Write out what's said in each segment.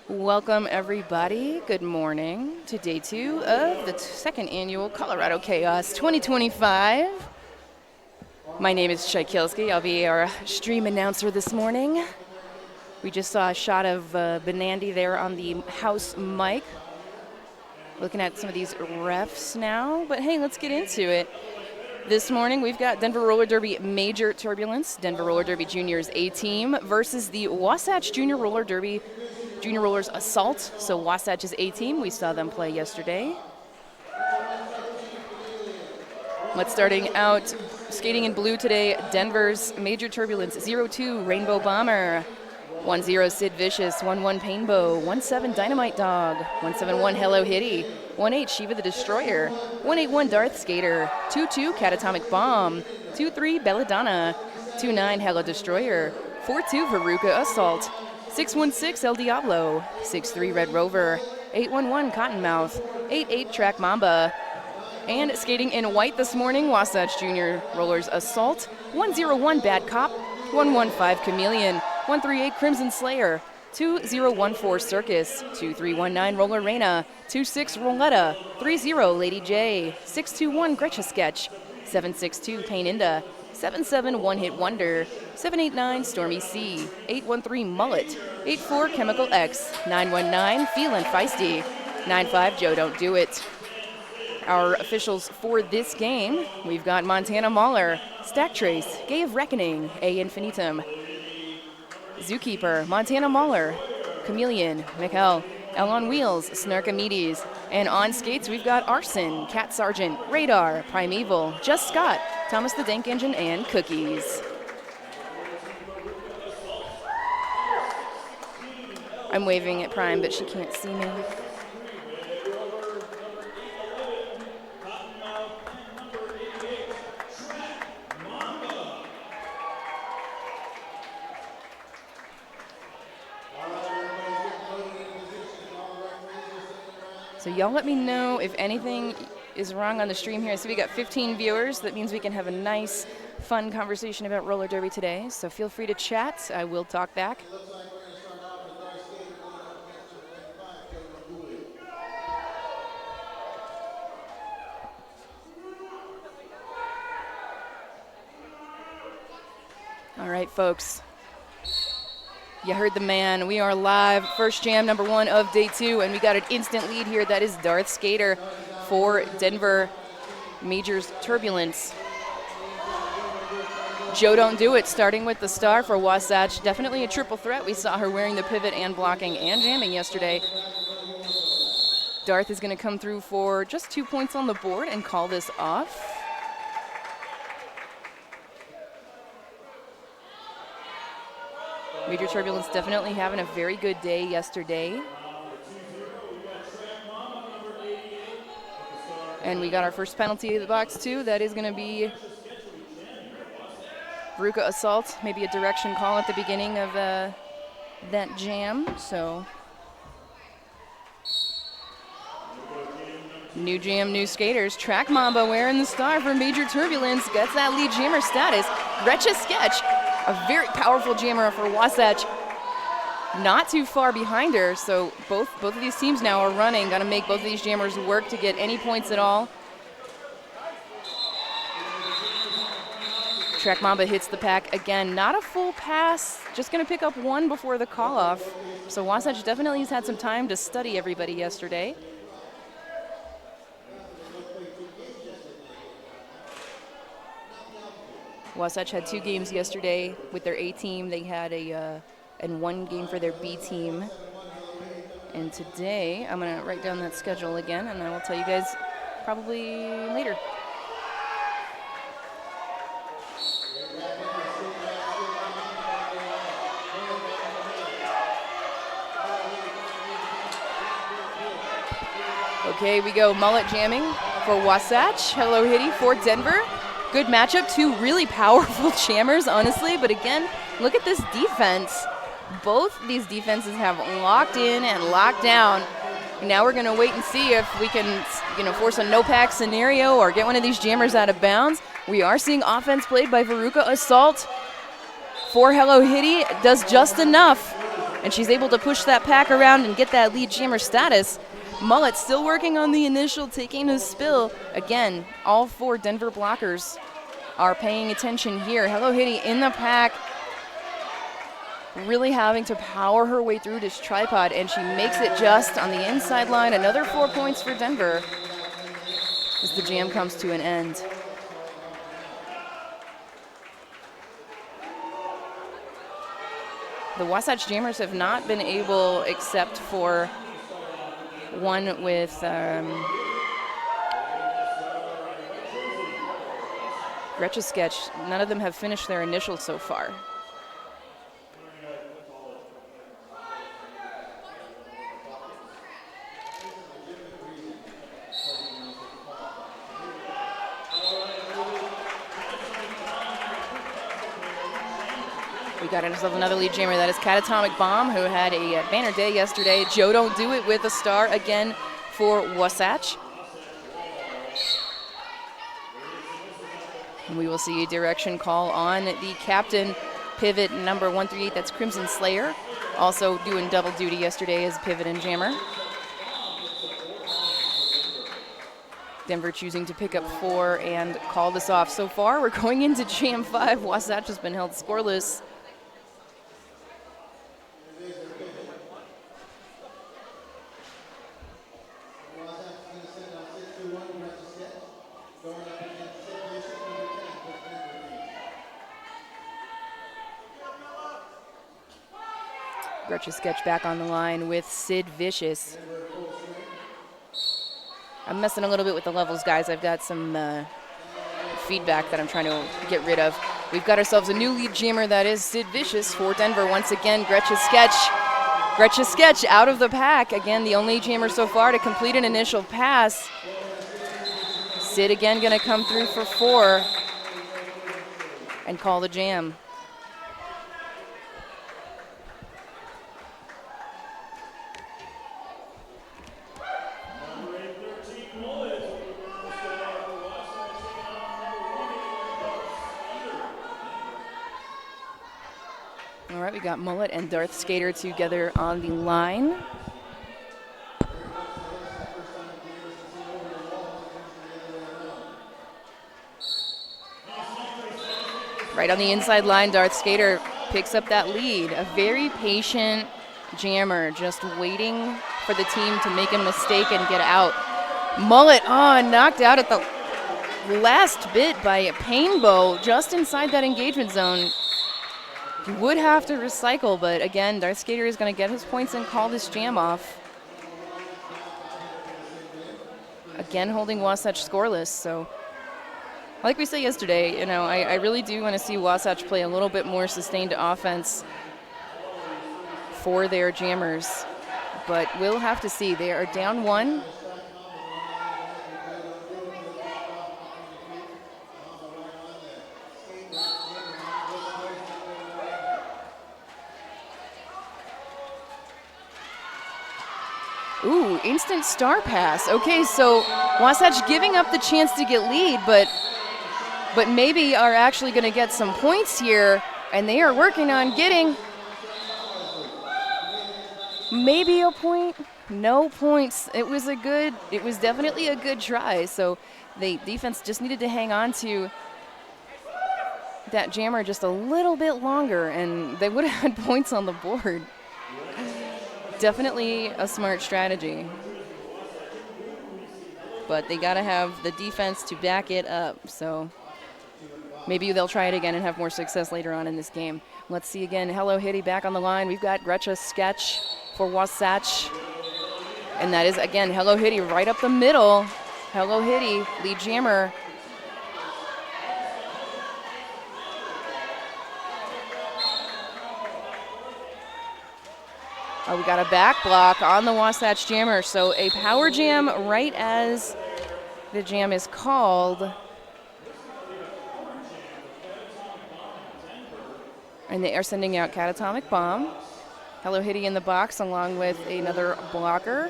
Welcome, everybody. Good morning to day 2 of the second annual Colorado Chaos 2025. My name is Tchaikovsky. I'll be our stream announcer this morning. We just saw a shot of Benandy there on the house mic. Looking at some of these refs now, but hey, let's get into it. This morning we've got Denver Roller Derby Major Turbulence, Denver Roller Derby Juniors A team versus the Wasatch Junior Roller Derby Junior Rollers ASalt. So Wasatch is A team. We saw them play yesterday. Let's starting out skating in blue today. Denver's Major Turbulence 0-2 Rainbow Bomber, 1-0 Sid Vicious, 1-1 Painbow, 1-7 Dynamite Dog, 1-7-1 Hello Hitty, 1-8 Shiva the Destroyer, 1-8-1 Darth Skater, 2-2 Catatomic Bomb, 2-3 Belladonna, 2-9 Hello Destroyer, 4-2 Veruca Assault, 6-1-6 El Diablo, 6-3 Red Rover, 8-1-1 Cottonmouth, 8-8 Track Mamba. And skating in white this morning, Wasatch Junior Rollers Assault, 1-0-1 Bad Cop, 1-1-5 Chameleon, 1-3-8 Crimson Slayer, 2-0-1-4 Circus, 2-3-1-9 Roller Reina, 2-6 Roletta, 3-0 Lady J, 6-2-1 Gretcha Sketch, 7-6-2 Pain Inda, 7-7 One Hit Wonder, 7-8-9 Stormy C, 8-1-3 Mullet, 8-4 Chemical X, 9-1-9 Feelin' Feisty, 9-5 Joe Don't Do It. Our officials for this game, we've got Montana Mauler, Stack Trace, Gay of Reckoning, A Infinitum, Zookeeper, Montana Mauler, Chameleon, Mikkel, L on Wheels, Snarkamedes, and on skates we've got Arson, Cat Sergeant, Radar, Primeval, Just Scott, Thomas the Dank Engine, and Cookies. I'm waving at Prime, but she can't see me. So y'all let me know if anything is wrong on the stream here. So we got 15 viewers. That means we can have a nice, fun conversation about roller derby today. So feel free to chat. I will talk back. All right, folks. You heard the man. We are live. First jam, number 1 of day 2, and we got an instant lead here. That is Darth Skater for Denver Majors Turbulence. Joe Don't Do It, starting with the star for Wasatch. Definitely a triple threat. We saw her wearing the pivot and blocking and jamming yesterday. Darth is going to come through for just 2 points on the board and call this off. Major Turbulence definitely having a very good day yesterday. And we got our first penalty in the box too. That is going to be Veruca Assault, maybe a direction call at the beginning of that jam. So new jam, new skaters. Track Mamba wearing the star for Major Turbulence. Gets that lead jammer status. Gretcha Sketch, a very powerful jammer for Wasatch, not too far behind her. So both of these teams now are running. Got to make both of these jammers work to get any points at all. Track Mamba hits the pack again. Not a full pass, just going to pick up 1 before the call-off. So Wasatch definitely has had some time to study everybody yesterday. Wasatch had 2 games yesterday with their A team. They had and 1 game for their B team. And today, I'm going to write down that schedule again, and I will tell you guys probably later. Okay, we go mullet jamming for Wasatch. Hello Hitty for Denver. Good matchup, 2 really powerful jammers, honestly. But again, look at this defense. Both these defenses have locked in and locked down. Now we're going to wait and see if we can, force a no-pack scenario or get one of these jammers out of bounds. We are seeing offense played by Veruca Assault. For Hello Hitty does just enough. and she's able to push that pack around and get that lead jammer status. Mullet still working on the initial, taking a spill. Again, all 4 Denver blockers are paying attention here. Hello Hitty in the pack, really having to power her way through this tripod, and she makes it just on the inside line. Another 4 points for Denver as the jam comes to an end. The Wasatch Jammers have not been able, except for one with Gretchen Sketch, none of them have finished their initials so far. We got ourselves another lead jammer. That is Catatomic Bomb, who had a banner day yesterday. Joe Don't Do It with a star again for Wasatch. And we will see a direction call on the captain, pivot number 138. That's Crimson Slayer, also doing double duty yesterday as pivot and jammer. Denver choosing to pick up 4 and call this off. So far, we're going into Jam 5. Wasatch has been held scoreless. Gretchen Sketch back on the line with Sid Vicious. I'm messing a little bit with the levels, guys. I've got some feedback that I'm trying to get rid of. We've got ourselves a new lead jammer. That is Sid Vicious for Denver. Once again, Gretchen Sketch. Gretchen Sketch out of the pack. Again, the only jammer so far to complete an initial pass. Sid again going to come through for 4 and call the jam. All right, we got Mullet and Darth Skater together on the line. Right on the inside line, Darth Skater picks up that lead. A very patient jammer, just waiting for the team to make a mistake and get out. Mullet, knocked out at the last bit by Painbow, just inside that engagement zone. He would have to recycle, but again, Darth Skater is going to get his points and call this jam off. Again, holding Wasatch scoreless. So, like we said yesterday, you know, I really do want to see Wasatch play a little bit more sustained offense for their jammers, but we'll have to see. They are down 1. Ooh, instant star pass. Okay, so Wasatch giving up the chance to get lead, but maybe are actually going to get some points here, and they are working on getting maybe a point. No points. It was definitely a good try. So the defense just needed to hang on to that jammer just a little bit longer, and they would have had points on the board. Definitely a smart strategy, but they got to have the defense to back it up. So maybe they'll try it again and have more success later on in this game. Let's see again. Hello Hitty back on the line. We've got Gretchen Sketch for Wasatch, and that is again Hello Hitty right up the middle. Hello Hitty, lead jammer. Oh, we got a back block on the Wasatch jammer. So a power jam right as the jam is called. And they are sending out Catatomic Bomb. Hello Hitty in the box along with another blocker.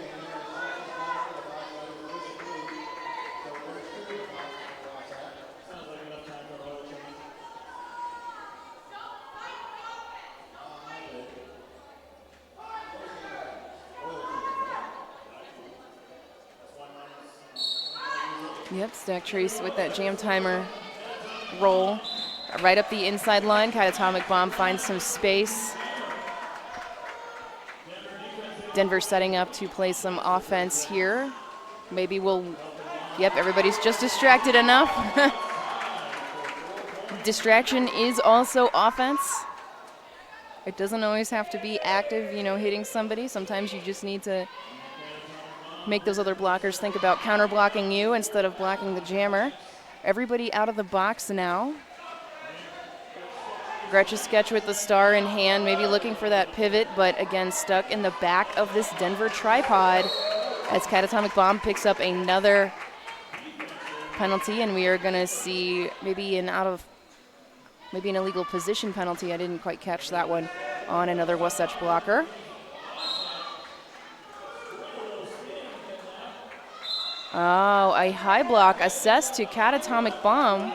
Yep, Stack Trace with that jam timer roll. Right up the inside line, Catatonic Bomb finds some space. Denver setting up to play some offense here. Maybe we'll, yep, everybody's just distracted enough. Distraction is also offense. It doesn't always have to be active, you know, hitting somebody. Sometimes you just need to make those other blockers think about counter blocking you instead of blocking the jammer. Everybody out of the box now. Gretchen Sketch with the star in hand, maybe looking for that pivot, but again stuck in the back of this Denver tripod as Catatonic Bomb picks up another penalty, and we are going to see maybe an illegal position penalty. I didn't quite catch that one on another Wasatch blocker. Oh, a high block assessed to Catatonic Bomb.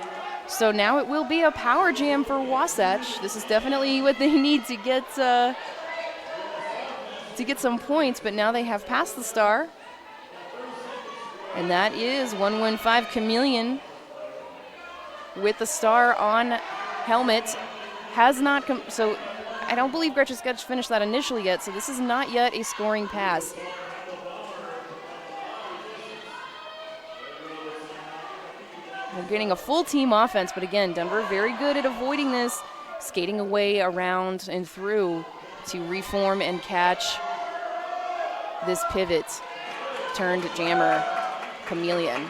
So now it will be a power jam for Wasatch. This is definitely what they need to get some points, but now they have passed the star. And that is 115 Chameleon with the star on helmet. Has not so I don't believe Gretchen Sketch finished that initially yet, so this is not yet a scoring pass. We're getting a full team offense, but again, Denver very good at avoiding this, skating away around and through to reform and catch this pivot turned jammer Chameleon.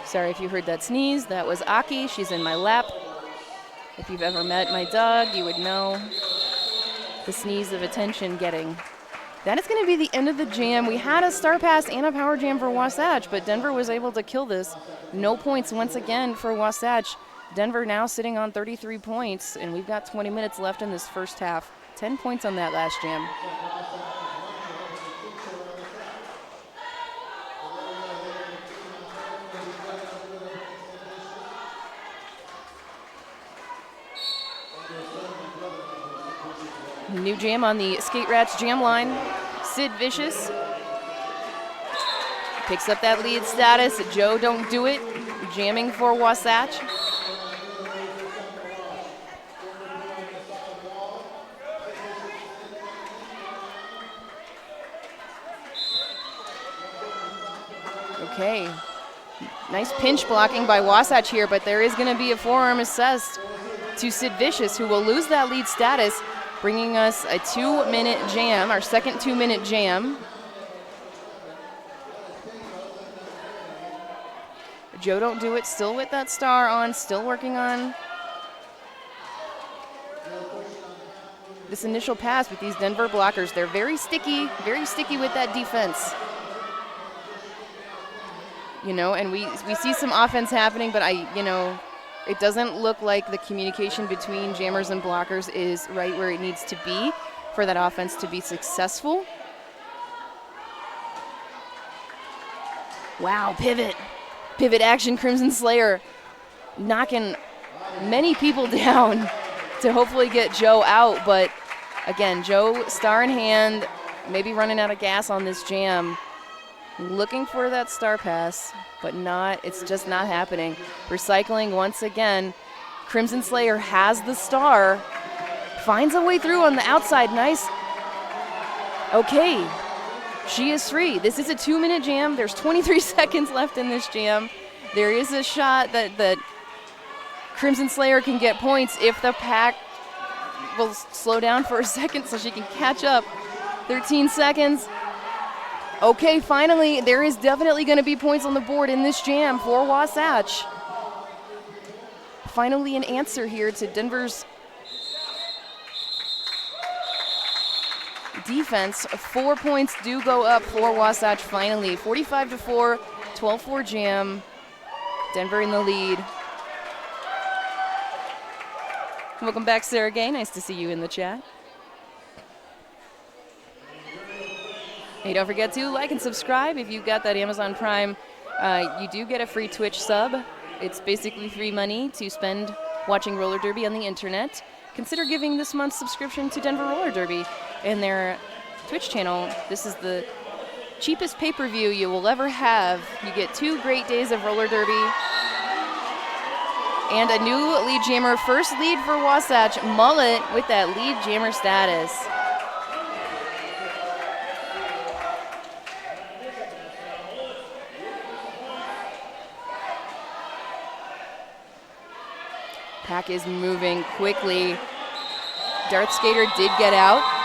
Sorry if you heard that sneeze. That was Aki. She's in my lap. If you've ever met my dog, you would know the sneeze of attention getting. That is going to be the end of the jam. We had a star pass and a power jam for Wasatch, but Denver was able to kill this. No points once again for Wasatch. Denver now sitting on 33 points, and we've got 20 minutes left in this first half. 10 points on that last jam. New jam on the Skate Rats jam line. Sid Vicious picks up that lead status. Joe Don't Do It, jamming for Wasatch. Okay, nice pinch blocking by Wasatch here, but there is going to be a forearm assessed to Sid Vicious, who will lose that lead status, bringing us a 2-minute jam, our second 2-minute jam. Joe Don't Do It, still with that star on, still working on this initial pass with these Denver blockers. They're very sticky with that defense. You know, and we see some offense happening, but it doesn't look like the communication between jammers and blockers is right where it needs to be for that offense to be successful. Wow, pivot action, Crimson Slayer knocking many people down to hopefully get Joe out, but again, Joe, star in hand, maybe running out of gas on this jam. Looking for that star pass, but it's just not happening. Recycling once again. Crimson Slayer has the star, finds a way through on the outside, nice. Okay, she is free. This is a 2-minute jam. There's 23 seconds left in this jam. There is a shot that Crimson Slayer can get points if the pack will slow down for a second so she can catch up. 13 seconds. Okay, finally, there is definitely going to be points on the board in this jam for Wasatch. Finally, an answer here to Denver's defense. 4 points do go up for Wasatch finally. 45-4, 12-4 jam. Denver in the lead. Welcome back, Sarah Gay. Nice to see you in the chat. Hey, don't forget to like and subscribe if you've got that Amazon Prime. You do get a free Twitch sub. It's basically free money to spend watching roller derby on the internet, consider giving this month's subscription to Denver Roller Derby and their Twitch channel. This is the cheapest pay-per-view you will ever have. You get 2 great days of roller derby and a new lead jammer. First lead for Wasatch, Mullet with that lead jammer status. Pack is moving quickly. Darth Skater did get out.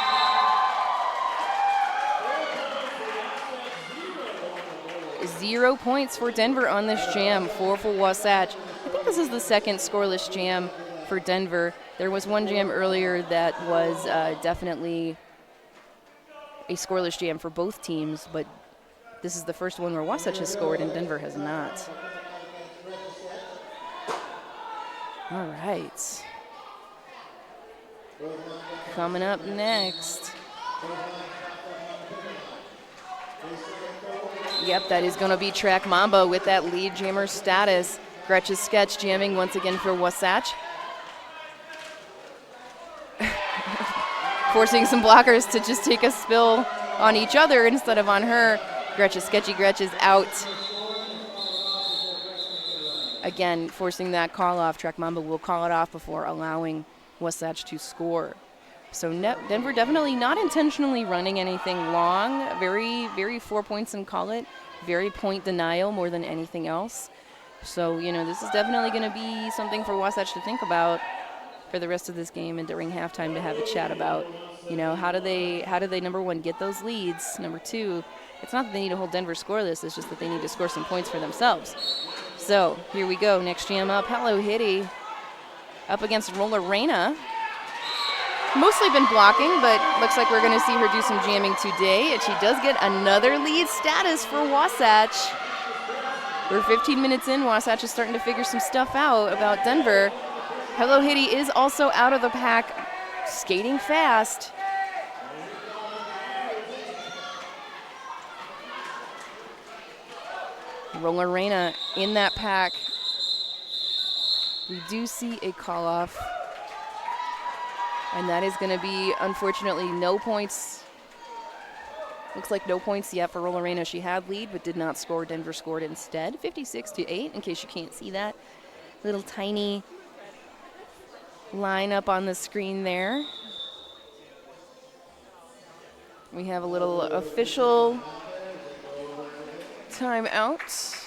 Zero points for Denver on this jam, 4 for Wasatch. I think this is the second scoreless jam for Denver. There was one jam earlier that was definitely a scoreless jam for both teams, but this is the first one where Wasatch has scored and Denver has not. All right. Coming up next. Yep, that is going to be Track Mamba with that lead jammer status. Gretch's Sketch jamming once again for Wasatch. Forcing some blockers to just take a spill on each other instead of on her. Sketchy Gretch is out. Again, forcing that call off. Track Mamba will call it off before allowing Wasatch to score. So Denver definitely not intentionally running anything long. Very, very 4 points and call it. Very point denial more than anything else. So, you know, this is definitely going to be something for Wasatch to think about for the rest of this game and during halftime to have a chat about. You know, how do they number one, get those leads? Number two, it's not that they need to hold Denver scoreless, it's just that they need to score some points for themselves. So, here we go. Next jam up, Hello Hitty up against Roller Reina. Mostly been blocking, but looks like we're going to see her do some jamming today. And she does get another lead status for Wasatch. We're 15 minutes in. Wasatch is starting to figure some stuff out about Denver. Hello Hitty is also out of the pack, skating fast. Roller Reina in that pack. We do see a call-off. And that is going to be, unfortunately, no points. Looks like no points yet for Roller Reina. She had lead, but did not score. Denver scored instead, 56-8, in case you can't see that. Little tiny line up on the screen there. We have a little official timeout.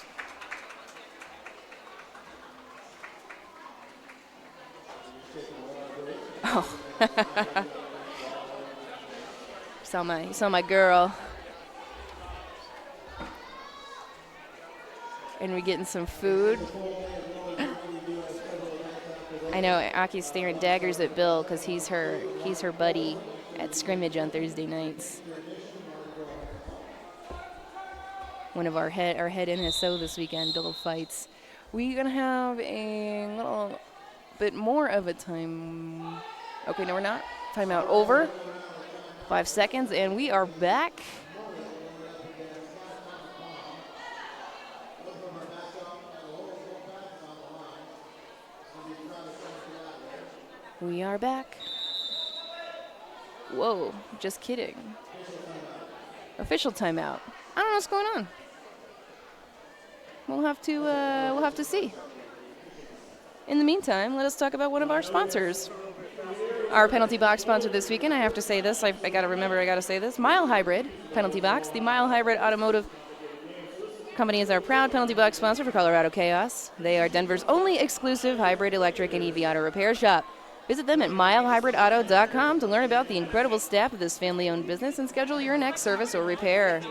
Oh. saw my girl. And we're getting some food. I know Aki's staring daggers at Bill because he's her buddy at scrimmage on Thursday nights. One of our head NSO this weekend, Bill fights. We're gonna have a little bit more of a time. Okay, no, we're not. Timeout over. 5 seconds, and we are back. We are back. Whoa, just kidding. Official timeout. I don't know what's going on. We'll have to see. In the meantime, let us talk about one of our sponsors. Our penalty box sponsor this weekend, I have to say this, I gotta say this, Mile Hybrid Penalty Box. The Mile Hybrid Automotive Company is our proud penalty box sponsor for Colorado Chaos. They are Denver's only exclusive hybrid electric and EV auto repair shop. Visit them at milehybridauto.com to learn about the incredible staff of this family-owned business and schedule your next service or repair.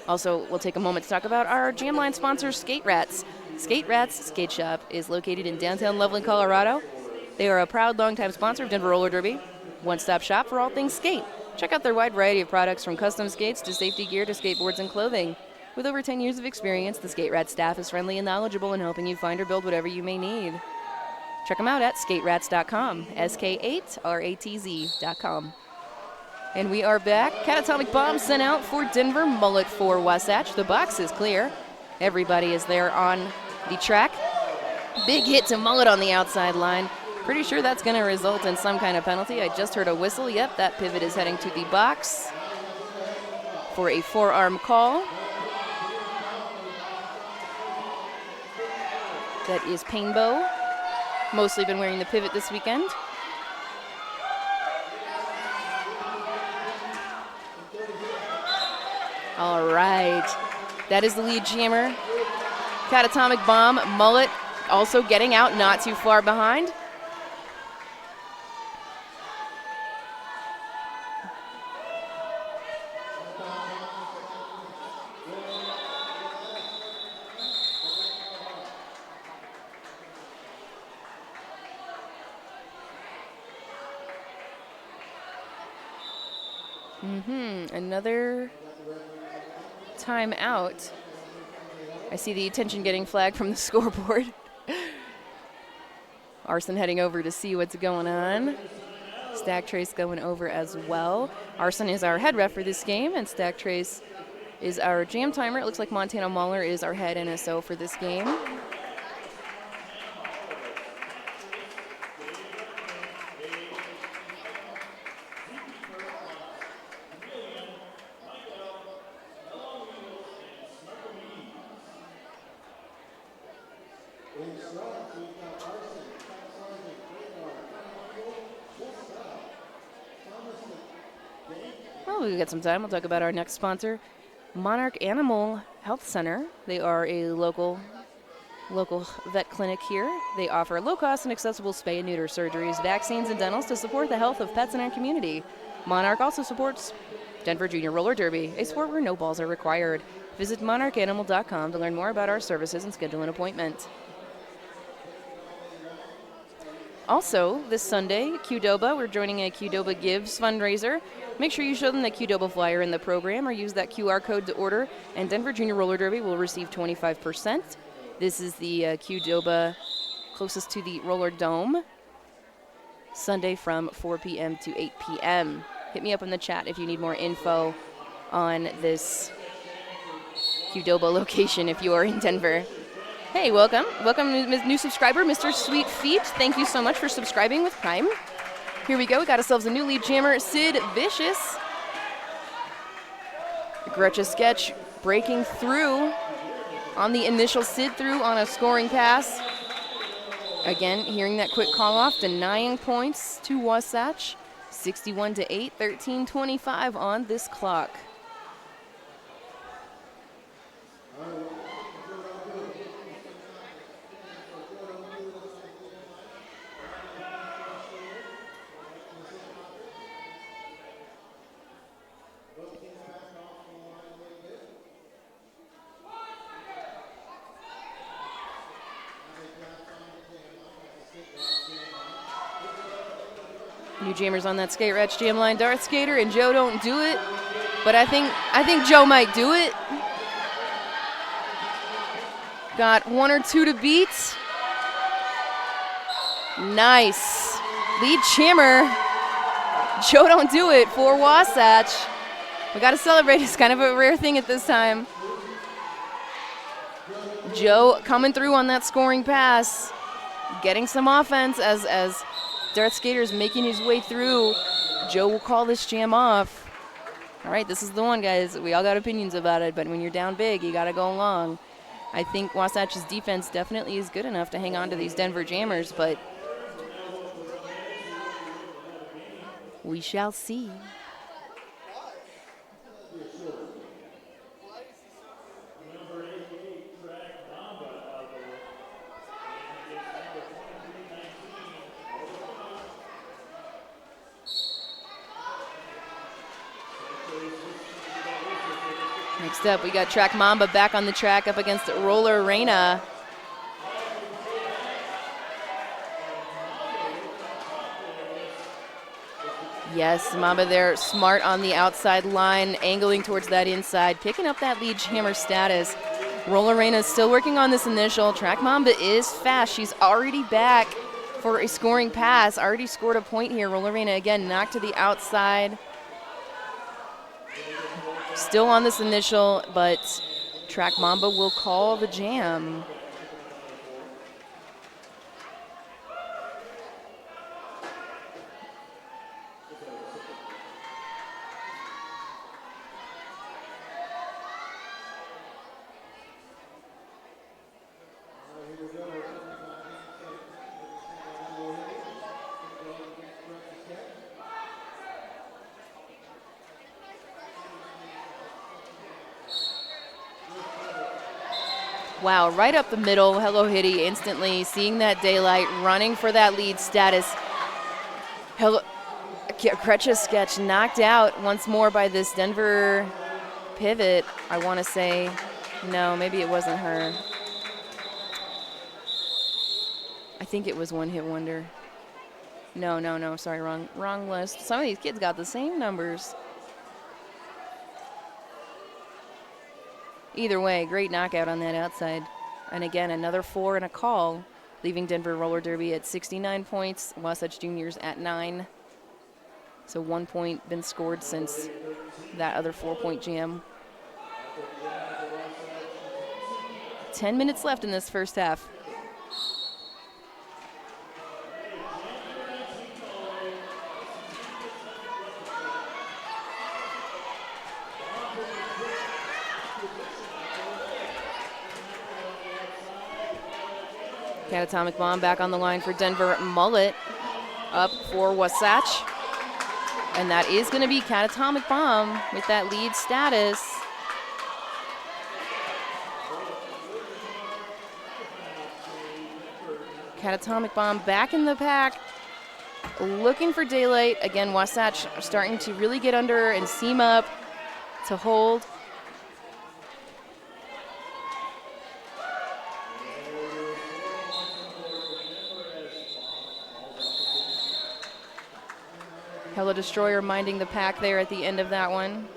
Also, we'll take a moment to talk about our Jamline sponsor, Skate Rats. Skate Rats Skate Shop is located in downtown Loveland, Colorado. They are a proud longtime sponsor of Denver Roller Derby, one-stop shop for all things skate. Check out their wide variety of products from custom skates to safety gear to skateboards and clothing. With over 10 years of experience, the Skate Rats staff is friendly and knowledgeable in helping you find or build whatever you may need. Check them out at skaterats.com, SK8RATZ.com. And we are back. Catatonic bomb sent out for Denver, Mullet for Wasatch. The box is clear. Everybody is there on the track. Big hit to Mullet on the outside line. Pretty sure that's going to result in some kind of penalty. I just heard a whistle. Yep, that pivot is heading to the box for a forearm call. That is Painbow. Mostly been wearing the pivot this weekend. All right. That is the lead jammer. Catatomic Bomb. Mullet also getting out, not too far behind. Another timeout. I see the attention getting flagged from the scoreboard. Arson heading over to see what's going on. Stack Trace going over as well. Arson is our head ref for this game, and Stack Trace is our jam timer. It looks like Montana Mahler is our head NSO for this game. Well, we've got some time. We'll talk about our next sponsor, Monarch Animal Health Center. They are a local vet clinic here. They offer low-cost and accessible spay and neuter surgeries, vaccines, and dentals to support the health of pets in our community. Monarch also supports Denver Junior Roller Derby, a sport where no balls are required. Visit monarchanimal.com to learn more about our services and schedule an appointment. Also, this Sunday, Qdoba, we're joining a Qdoba Gives fundraiser. Make sure you show them the Qdoba flyer in the program or use that QR code to order, and Denver Junior Roller Derby will receive 25%. This is the Qdoba closest to the Roller Dome, Sunday from 4 p.m. to 8 p.m. Hit me up in the chat if you need more info on this Qdoba location if you are in Denver. Hey, welcome. Welcome, new subscriber, Mr. Sweet Feet. Thank you so much for subscribing with Prime. Here we go. We got ourselves a new lead jammer, Sid Vicious. Gretcha Sketch breaking through on the initial Sid through on a scoring pass. Again, hearing that quick call off, denying points to Wasatch. 61-8, 13:25 on this clock. New jammers on that skate ratch jam line. Darth Skater and Joe don't do it, but I think Joe might do it. Got one or two to beat. Nice. Lead jammer. Joe don't do it for Wasatch. We got to celebrate. It's kind of a rare thing at this time. Joe coming through on that scoring pass, getting some offense as Darth Skater's making his way through. Joe will call this jam off. All right, this is the one, guys. We all got opinions about it, but when you're down big, you got to go long. I think Wasatch's defense definitely is good enough to hang on to these Denver Jammers, but we shall see. Next up, we got Track Mamba back on the track up against Roller Reina. Yes, Mamba there, smart on the outside line, angling towards that inside, picking up that lead jammer status. Roller Reina is still working on this initial. Track Mamba is fast. She's already back for a scoring pass. Already scored a point here. Roller Reina again knocked to the outside. Still on this initial, but Track Mamba will call the jam. Wow, right up the middle. Hello Hitty instantly seeing that daylight, running for that lead status. Gretchen Sketch knocked out once more by this Denver pivot, I want to say. No, maybe it wasn't her. I think it was One Hit Wonder. No, sorry, wrong list. Some of these kids got the same numbers. Either way, great knockout on that outside. And again, another 4 and a call, leaving Denver Roller Derby at 69 points, Wasatch Juniors at 9. So 1 point been scored since that other 4-point jam. 10 minutes left in this first half. Catatomic Bomb back on the line for Denver. Mullet up for Wasatch. And that is going to be Catatomic Bomb with that lead status. Catatomic Bomb back in the pack, looking for daylight. Again, Wasatch starting to really get under and seam up to hold. Hello Destroyer minding the pack there at the end of that one.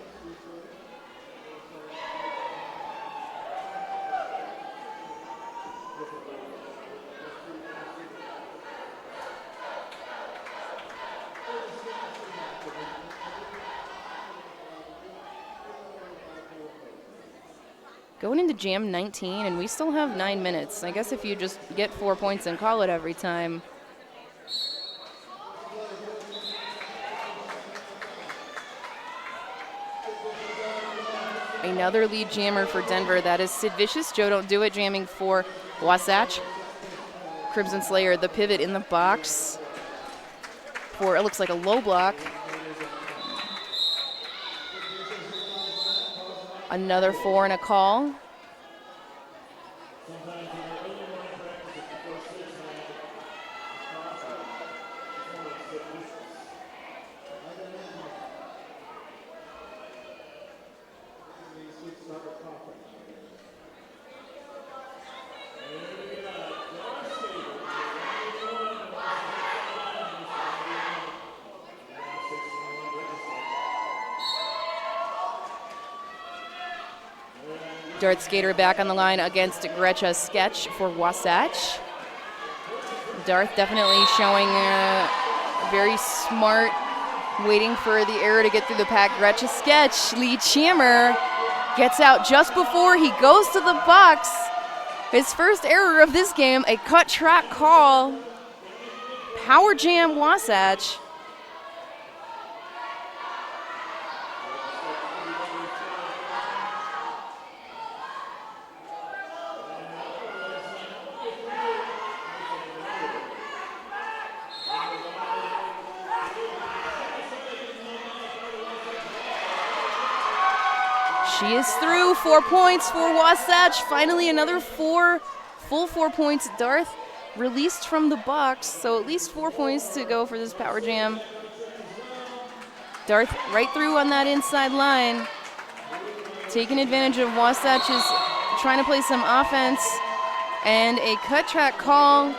Going into Jam 19, and we still have 9 minutes. I guess if you just get 4 points and call it every time. Another lead jammer for Denver. That is Sid Vicious. Joe Don't Do It jamming for Wasatch. Crimson Slayer, the pivot in the box for, it looks like a low block. Another 4 and a call. Darth Skater back on the line against Gretchen Sketch for Wasatch. Darth definitely showing very smart, waiting for the error to get through the pack. Gretchen Sketch, lead jammer, gets out just before he goes to the box. His first error of this game, a cut track call. Power jam Wasatch. She is through. 4 points for Wasatch. Finally another full 4 points. Darth released from the box, so at least 4 points to go for this power jam. Darth right through on that inside line. Taking advantage of Wasatch's trying to play some offense. And a cut track call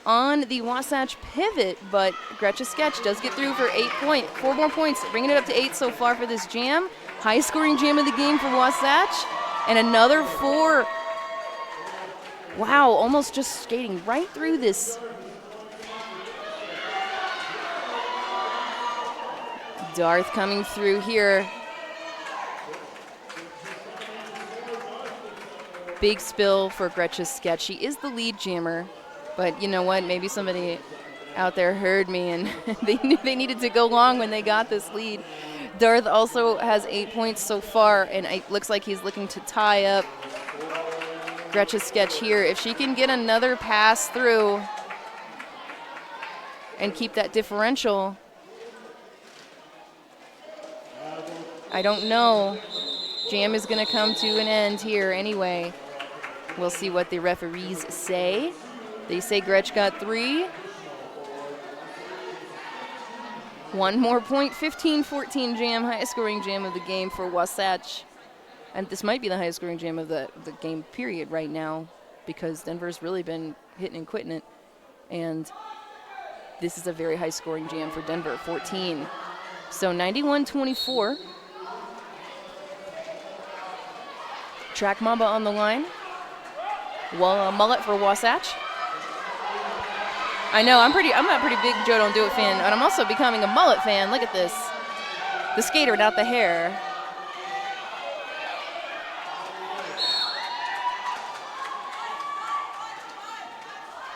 on the Wasatch pivot, but Gretchen Sketch does get through for 4 more points, bringing it up to 8 so far for this jam. High scoring jam of the game for Wasatch, and another 4. Wow, almost just skating right through this. Darth coming through here. Big spill for Gretchen Sketch. She is the lead jammer. But you know what? Maybe somebody out there heard me and they knew they needed to go long when they got this lead. Darth also has 8 points so far, and it looks like he's looking to tie up Gretchen Sketch here. If she can get another pass through and keep that differential, I don't know. jam is going to come to an end here anyway. We'll see what the referees say. They say Gretsch got 3. One more point, 15-14 jam, highest scoring jam of the game for Wasatch. And this might be the highest scoring jam of the game period right now, because Denver's really been hitting and quitting it. And this is a very high scoring jam for Denver, 14. So 91-24. Track Mamba on the line. Well, mullet for Wasatch. I know, I'm a pretty big Joe Don't Do It fan, and I'm also becoming a mullet fan. Look at this. The skater, not the hair.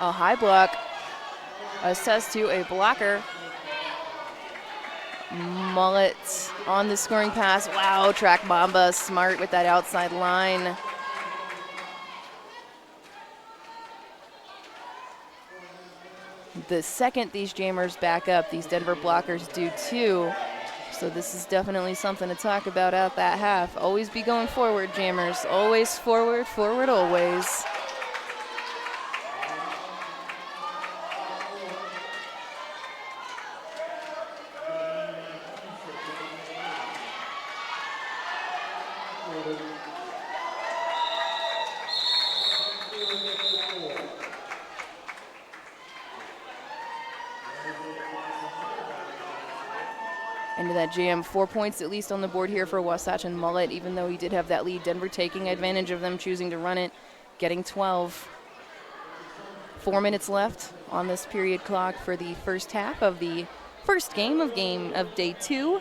A high block. Assessed to a blocker. Mullet on the scoring pass. Wow, Track Mamba smart with that outside line. The second these jammers back up, these Denver blockers do too. So this is definitely something to talk about out that half. Always be going forward, jammers. Always forward, forward always. Into that jam, 4 points at least on the board here for Wasatch and Mullet, even though he did have that lead. Denver taking advantage of them, choosing to run it, getting 12. 4 minutes left on this period clock for the first half of the first game of day 2.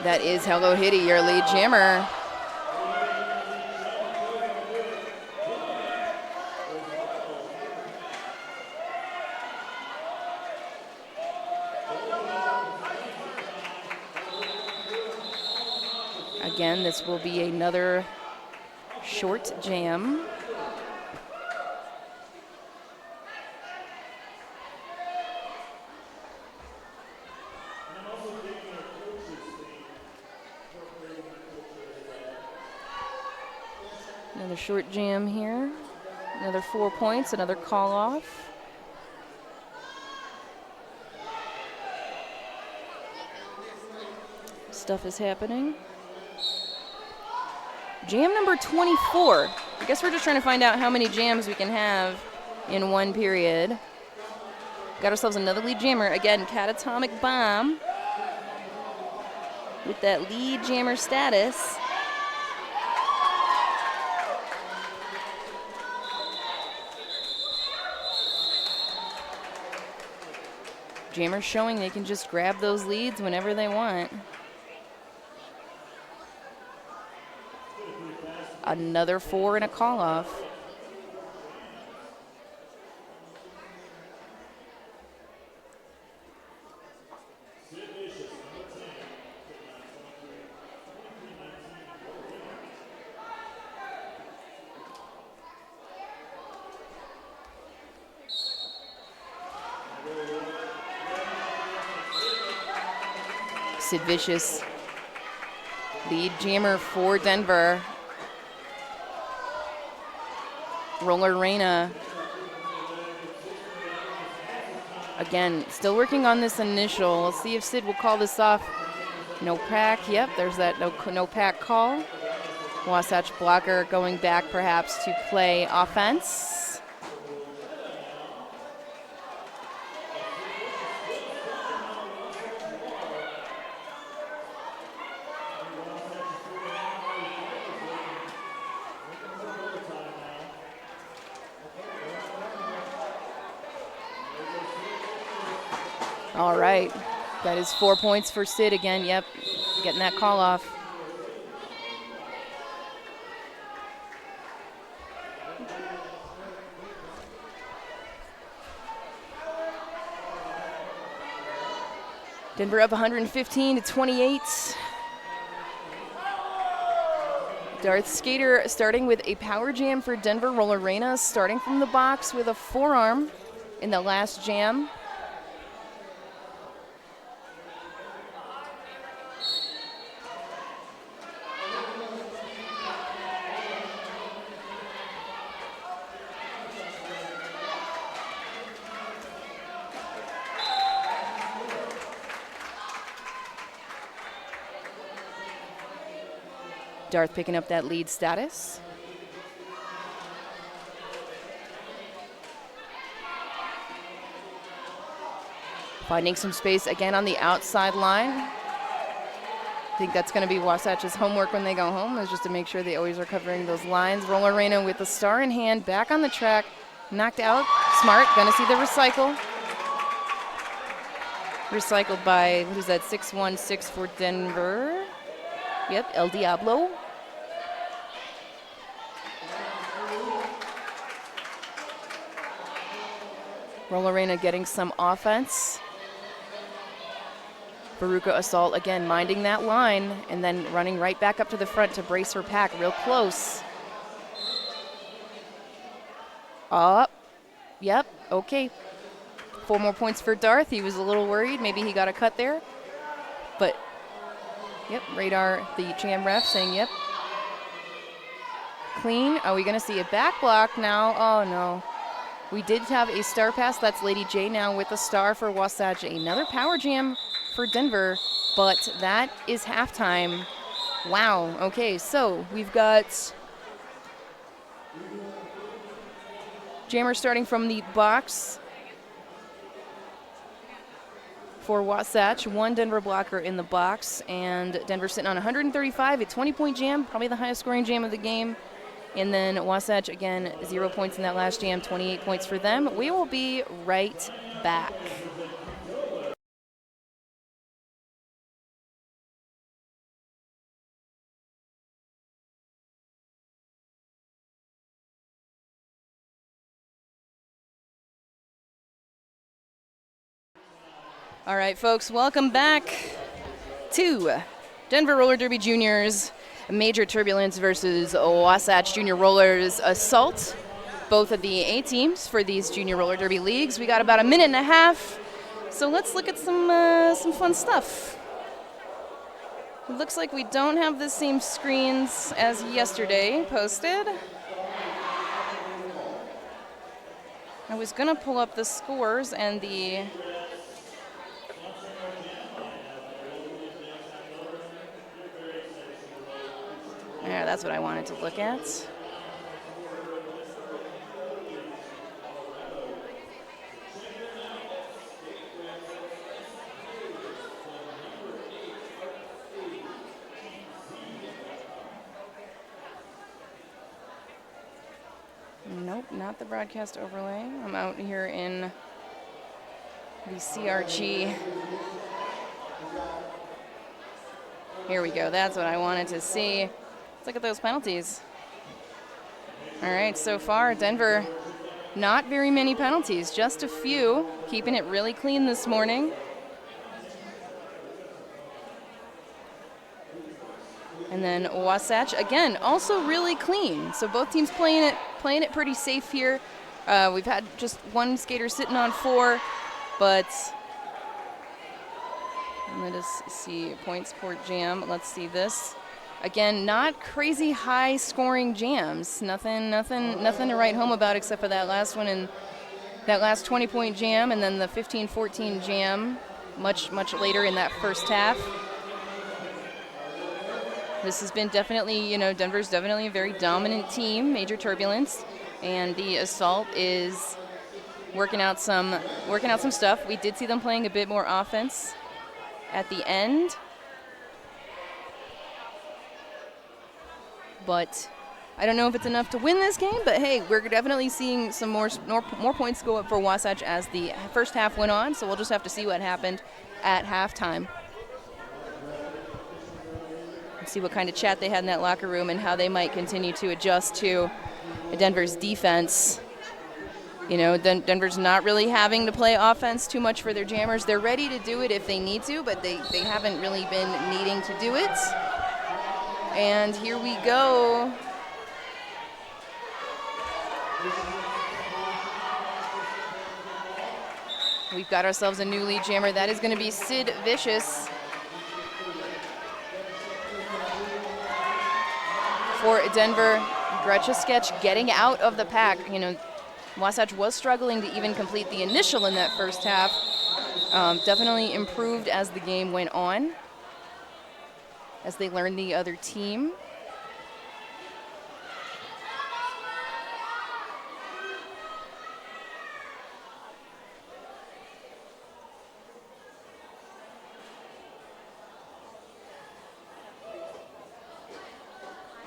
That is Hello Hitty, your lead jammer. Again, this will be another short jam. Another short jam here. Another 4 points, another call off. Stuff is happening. Jam number 24. I guess we're just trying to find out how many jams we can have in one period. Got ourselves another lead jammer. Again, Catatomic Bomb with that lead jammer status. Jammers showing they can just grab those leads whenever they want. Another 4 and a call off. Sid Vicious, lead jammer for Denver. Roller Reina. Again, still working on this initial. Let's see if Sid will call this off. No pack. Yep, there's that no pack call. Wasatch blocker going back perhaps to play offense. All right, that is 4 points for Sid again. Yep, getting that call off. Denver up 115-28. Darth Skater starting with a power jam for Denver. Roller Reina starting from the box with a forearm in the last jam. Darth picking up that lead status. Finding some space again on the outside line. I think that's going to be Wasatch's homework when they go home, is just to make sure they always are covering those lines. Roller Reina with the star in hand, back on the track, knocked out. Smart, going to see the recycle. Recycled by, what is that, 616 for Denver. Yep, El Diablo. Roller Reina getting some offense. Veruca ASalt again minding that line and then running right back up to the front to brace her pack real close. Up. Yep, okay. 4 more points for Darth. He was a little worried. Maybe he got a cut there. But, yep, Radar, the jam ref, saying yep. Clean. Are we going to see a back block now? Oh, no. We did have a star pass. That's Lady J now with a star for Wasatch. Another power jam for Denver, but that is halftime. Wow. Okay, so we've got jammer starting from the box for Wasatch. 1 Denver blocker in the box, and Denver sitting on 135, a 20-point jam, probably the highest scoring jam of the game. And then Wasatch, again, 0 points in that last jam, 28 points for them. We will be right back. All right, folks, welcome back to Denver Roller Derby Juniors. Major Turbulence versus Wasatch Junior Rollers ASalt. Both of the A teams for these Junior Roller Derby leagues. We got about a minute and a half, so let's look at some fun stuff. It looks like we don't have the same screens as yesterday posted. I was gonna pull up the scores and the yeah, that's what I wanted to look at. Nope, not the broadcast overlay. I'm out here in the CRG. Here we go, that's what I wanted to see. Let's look at those penalties. All right, so far, Denver, not very many penalties, just a few, keeping it really clean this morning. And then Wasatch, again, also really clean. So both teams playing it pretty safe here. We've had just one skater sitting on 4, but let us see, points per jam. Let's see this. Again, not crazy high scoring jams. Nothing to write home about except for that last one and that last 20-point jam, and then the 15-14 jam much later in that first half. This has been definitely, Denver's definitely a very dominant team, Major Turbulence, and the ASalt is working out some stuff. We did see them playing a bit more offense at the end, but I don't know if it's enough to win this game, but hey, we're definitely seeing some more points go up for Wasatch as the first half went on, so we'll just have to see what happened at halftime. See what kind of chat they had in that locker room and how they might continue to adjust to Denver's defense. Denver's not really having to play offense too much for their jammers. They're ready to do it if they need to, but they haven't really been needing to do it. And here we go. We've got ourselves a new lead jammer. That is going to be Sid Vicious. For Denver, Gretcha Sketch getting out of the pack. You know, Wasatch was struggling to even complete the initial in that first half. Definitely improved as the game went on, as they learned the other team.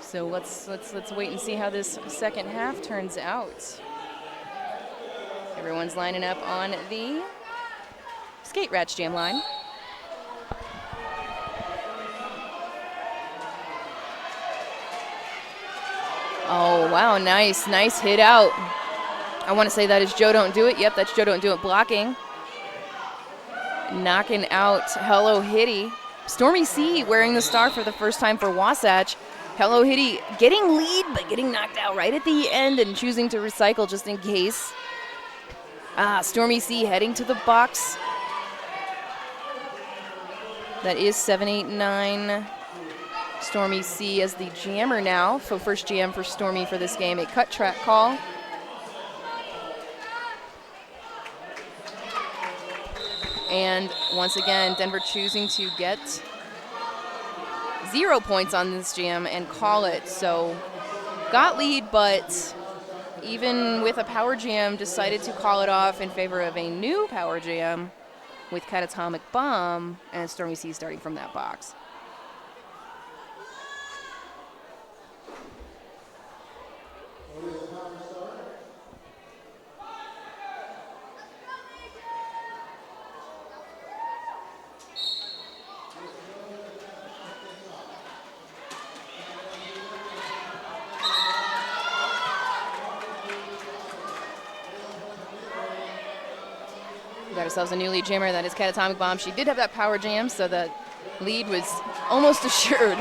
So let's wait and see how this second half turns out. Everyone's lining up on the Skate Ratch Jam line. Oh, wow, nice hit out. I want to say that is Joe Don't Do It. Yep, that's Joe Don't Do It blocking. Knocking out Hello Hitty. Stormy C wearing the star for the first time for Wasatch. Hello Hitty getting lead, but getting knocked out right at the end and choosing to recycle just in case. Stormy C heading to the box. That is 7-8-9. Stormy C as the jammer now. So first jam for Stormy for this game, a cut track call. And once again, Denver choosing to get 0 points on this jam and call it. So got lead, but even with a power jam, decided to call it off in favor of a new power jam with Catatonic Bomb and Stormy C starting from that box. Got ourselves a new lead jammer. That is Catatonic Bomb. She did have that power jam, so the lead was almost assured.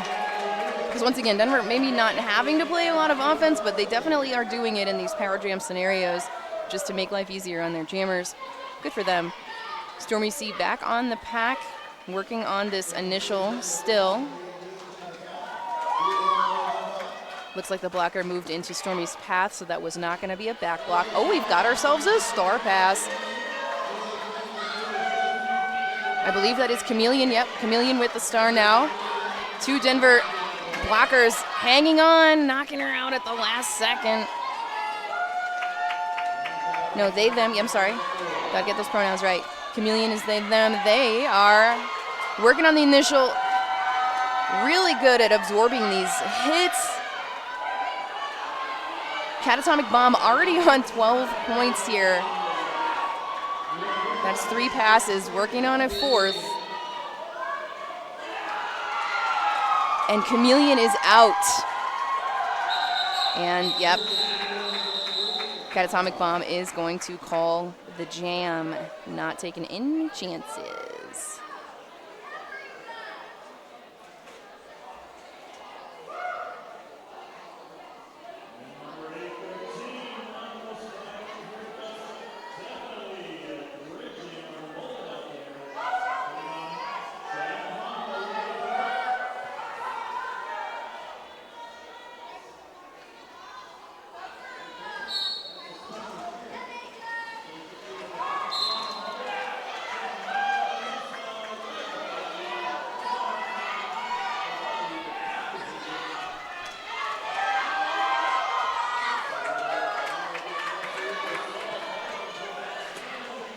Because once again, Denver maybe not having to play a lot of offense, but they definitely are doing it in these power jam scenarios just to make life easier on their jammers. Good for them. Stormy C back on the pack, working on this initial still. Looks like the blocker moved into Stormy's path, so that was not going to be a back block. Oh, we've got ourselves a star pass. I believe that is Chameleon. Yep, Chameleon with the star now. Two Denver blockers hanging on, knocking her out at the last second. No, they, them. Yeah, I'm sorry. Gotta get those pronouns right. Chameleon is they, them. They are working on the initial. Really good at absorbing these hits. Catatonic Bomb already on 12 points here. That's 3 passes, working on a 4th. And Chameleon is out. And yep, Catatonic Bomb is going to call the jam, not taking any chances.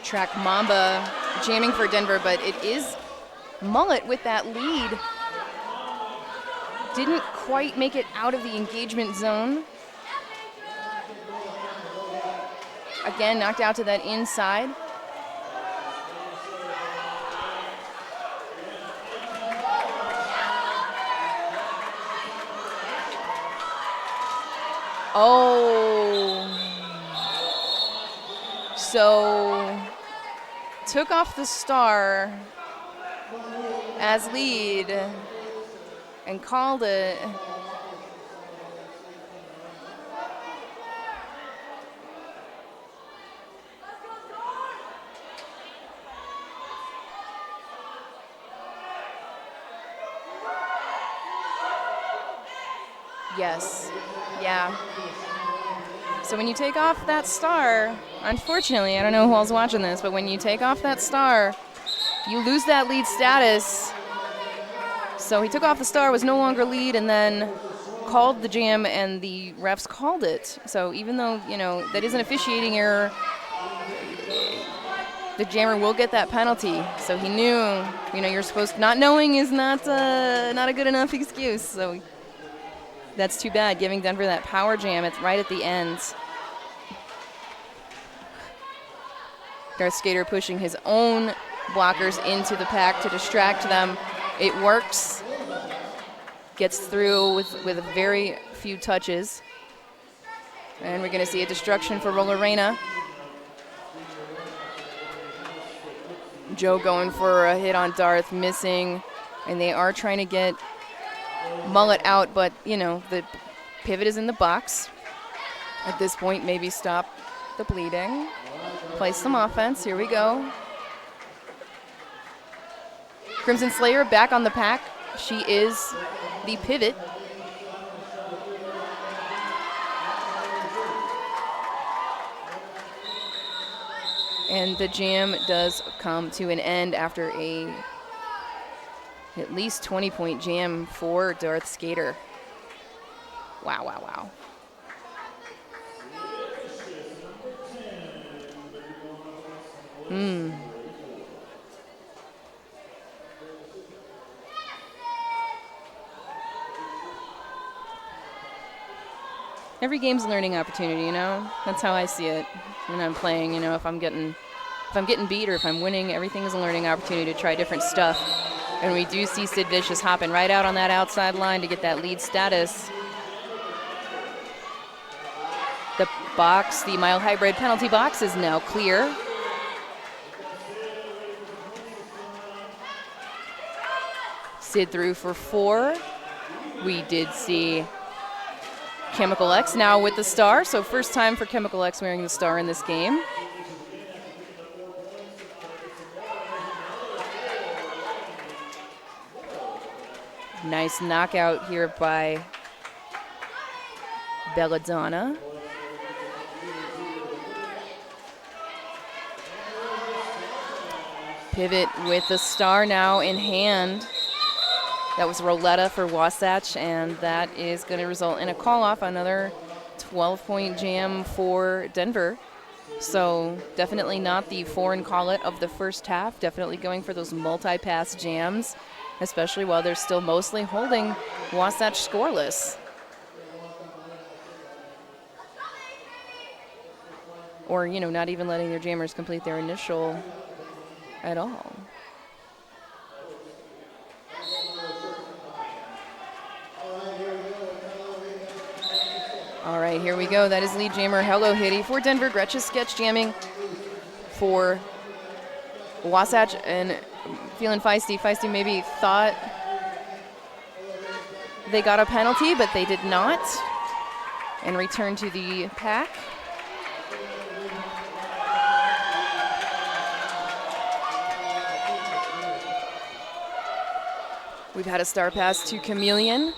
Track Mamba jamming for Denver, but it is Mullet with that lead. Didn't quite make it out of the engagement zone. Again, knocked out to that inside. Oh. So took off the star as lead. and called it. Yes, yeah. So when you take off that star, unfortunately, I don't know who else is watching this, but when you take off that star, you lose that lead status. So he took off the star, was no longer lead, and then called the jam, and the refs called it. So even though, that is an officiating error, the jammer will get that penalty. So he knew, you're supposed to, not knowing is not a good enough excuse. So that's too bad, giving Denver that power jam. It's right at the end. Darth Skater pushing his own blockers into the pack to distract them. It works. Gets through with a very few touches. And we're going to see a destruction for Roller Reina. Joe going for a hit on Darth, missing. And they are trying to get Mullet out, but, the pivot is in the box. At this point, maybe stop the bleeding. Play some offense. Here we go. Crimson Slayer back on the pack. She is the pivot. And the jam does come to an end after a at least 20-point jam for Darth Skater. Wow, wow, wow. Every game's a learning opportunity, That's how I see it when I'm playing. If I'm getting beat or if I'm winning, everything is a learning opportunity to try different stuff. And we do see Sid Vicious hopping right out on that outside line to get that lead status. The box, the Mile Hybrid penalty box, is now clear. Sid through for 4. We did see Chemical X now with the star, so first time for Chemical X wearing the star in this game. Nice knockout here by Belladonna. Pivot with the star now in hand. That was Roletta for Wasatch, and that is going to result in a call-off, another 12-point jam for Denver. So definitely not the foreign call-it of the first half, definitely going for those multi-pass jams, especially while they're still mostly holding Wasatch scoreless. Or, not even letting their jammers complete their initial at all. All right, here we go. That is lead jammer Hello Hitty for Denver. Gretchen sketch jamming for Wasatch and feeling feisty. Feisty maybe thought they got a penalty, but they did not. And return to the pack. We've had a star pass to Chameleon.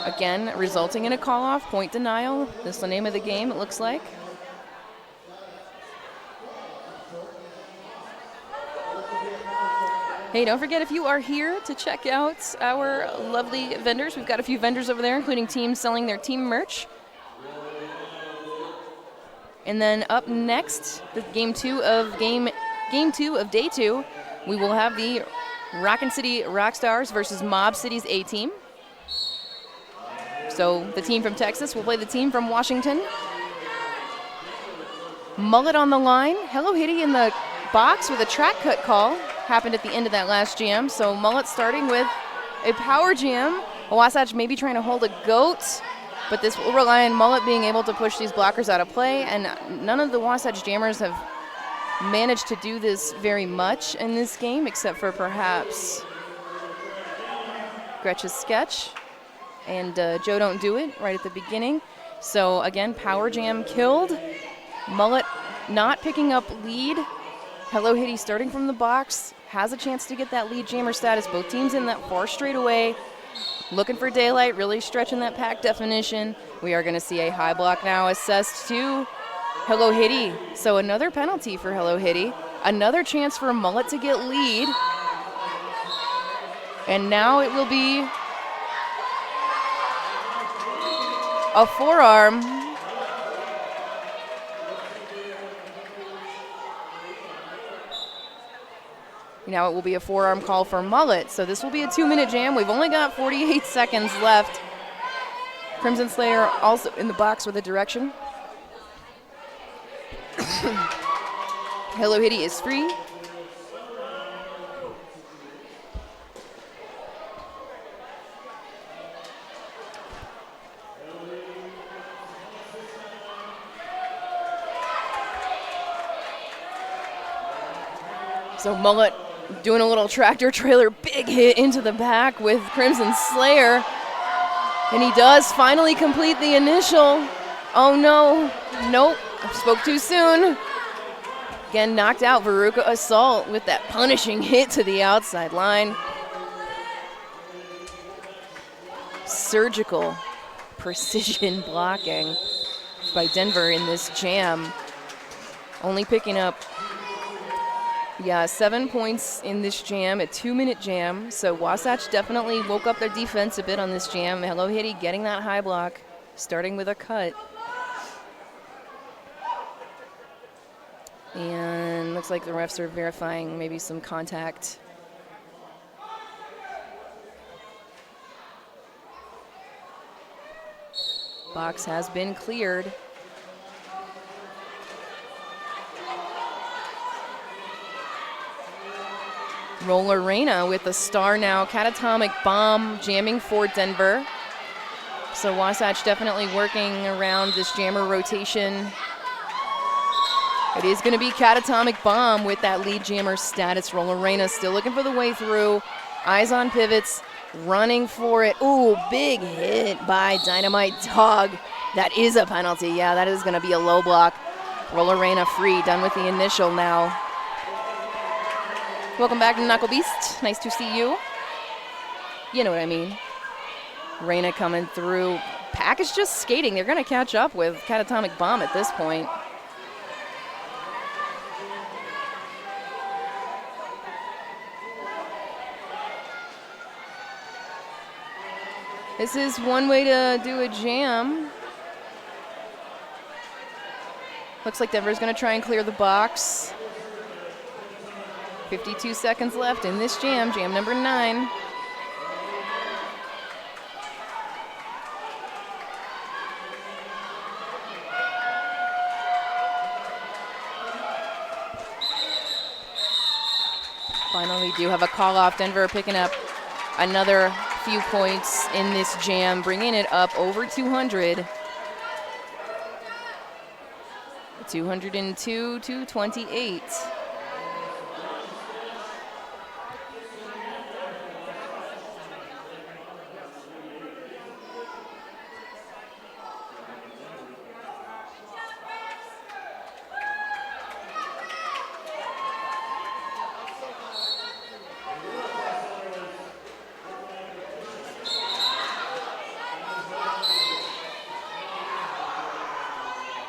Again, resulting in a call-off, point denial. This is the name of the game, it looks like. Hey, don't forget, if you are here to check out our lovely vendors, we've got a few vendors over there, including teams selling their team merch. And then up next, the game two of day 2, we will have the Rockin' City Rockstars versus Mob City's A-Team. So the team from Texas will play the team from Washington. Mullet on the line. Hello Hitty in the box with a track cut call. Happened at the end of that last jam. So Mullet starting with a power jam. Wasatch maybe trying to hold a goat, but this will rely on Mullet being able to push these blockers out of play, and none of the Wasatch jammers have managed to do this very much in this game, except for perhaps Gretch's sketch. And Joe Don't Do It right at the beginning. So again, Power Jam killed. Mullet not picking up lead. Hello Hitty starting from the box. Has a chance to get that lead jammer status. Both teams in that far straightaway. Looking for daylight, really stretching that pack definition. We are going to see a high block now assessed to Hello Hitty. So another penalty for Hello Hitty. Another chance for Mullet to get lead. And now it will be a forearm. Now it will be a forearm call for Mullet. So this will be a 2-minute jam. We've only got 48 seconds left. Crimson Slayer also in the box with a direction. Hello Hitty is free. So Mullet doing a little tractor trailer, big hit into the back with Crimson Slayer. And he does finally complete the initial. Oh no, nope, spoke too soon. Again, knocked out Veruca ASalt with that punishing hit to the outside line. Surgical precision blocking by Denver in this jam. Only picking up 7 points in this jam, a 2-minute jam. So Wasatch definitely woke up their defense a bit on this jam. Hello Hitty getting that high block, starting with a cut. And looks like the refs are verifying maybe some contact. Box has been cleared. Roller Reina with the star now. Catatonic Bomb jamming for Denver. So Wasatch definitely working around this jammer rotation. It is going to be Catatonic Bomb with that lead jammer status. Roller Reina still looking for the way through. Eyes on pivots, running for it. Ooh, big hit by Dynamite Dog. That is a penalty. Yeah, that is going to be a low block. Roller Reina free, done with the initial now. Welcome back to Knuckle Beast. Nice to see you. You know what I mean. Reina coming through. Pack is just skating. They're going to catch up with Catatonic Bomb at this point. This is one way to do a jam. Looks like Denver's going to try and clear the box. 52 seconds left in this jam, jam number 9. Finally, we do have a call off. Denver picking up another few points in this jam, bringing it up over 200. 202 to 28.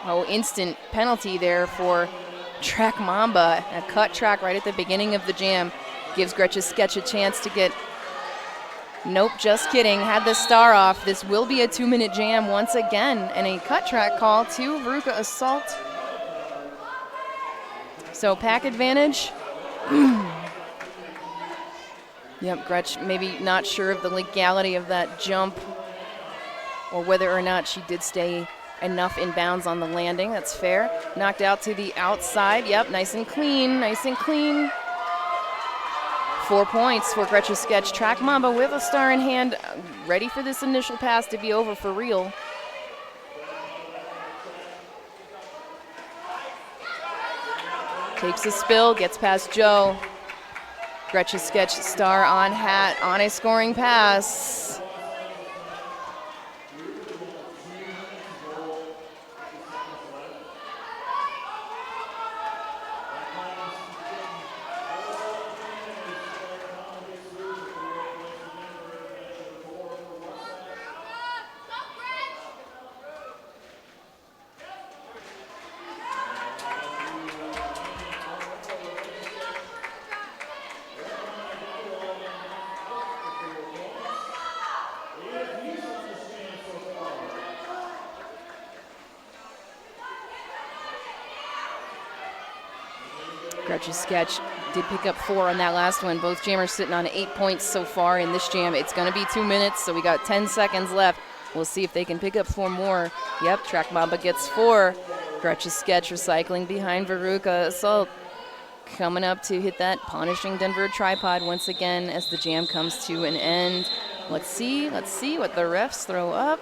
Oh, instant penalty there for Track Mamba. A cut track right at the beginning of the jam. Gives Gretch's sketch a chance to get... Nope, just kidding. Had the star off. This will be a 2-minute jam once again. And a cut track call to Veruca ASalt. So pack advantage. Yep, Gretch maybe not sure of the legality of that jump or whether or not she did stay enough in bounds on the landing. That's fair. Knocked out to the outside. Yep, nice and clean, nice and clean. 4 points for Gretch's sketch. Track Mamba with a star in hand, ready for this initial pass to be over for real. Takes a spill, gets past Joe. Gretchen Sketch, star on hat, on a scoring pass. Gretchen Sketch did pick up 4 on that last one. Both jammers sitting on 8 points so far in this jam. It's going to be 2 minutes, so we got 10 seconds left. We'll see if they can pick up 4 more. Yep, Track Mamba gets 4. Gretchen Sketch recycling behind Veruca. ASalt coming up to hit that punishing Denver tripod once again as the jam comes to an end. Let's see what the refs throw up.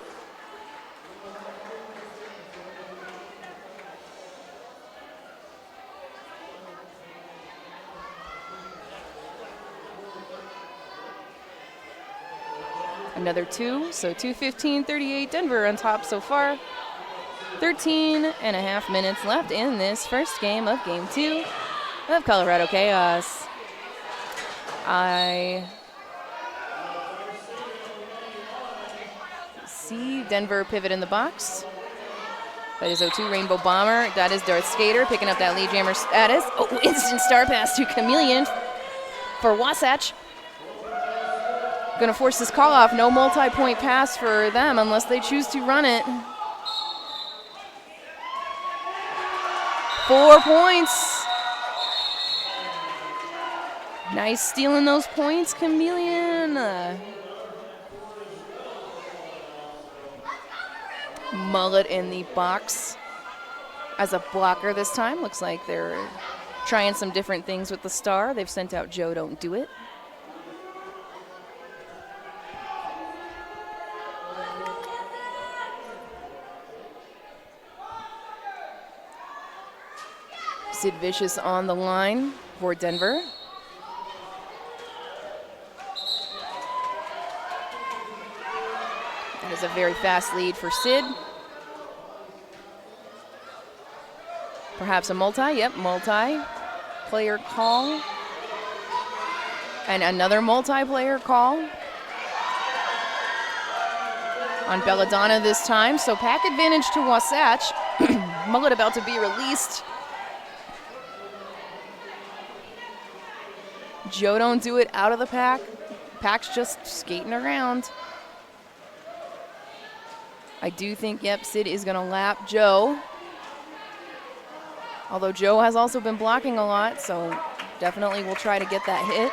Another 2, so 2:15:38, Denver on top so far. 13 and a half minutes left in this first game of Game 2 of Colorado Chaos. I see Denver pivot in the box. That is 0-2 Rainbow Bomber. That is Darth Skater picking up that lead jammer status. Oh, instant star pass to Chameleon for Wasatch. Going to force this call off. No multi-point pass for them unless they choose to run it. 4 points. Nice stealing those points, Chameleon. Mullet in the box as a blocker this time. Looks like they're trying some different things with the star. They've sent out Joe, don't do it. Sid Vicious on the line for Denver. That is a very fast lead for Sid. Perhaps a multi, yep, multi-player call. And another multiplayer call on Belladonna this time. So pack advantage to Wasatch. Mullet about to be released. Joe don't do it out of the pack. Pack's just skating around. I do think, yep, Sid is going to lap Joe. Although Joe has also been blocking a lot, so definitely will try to get that hit.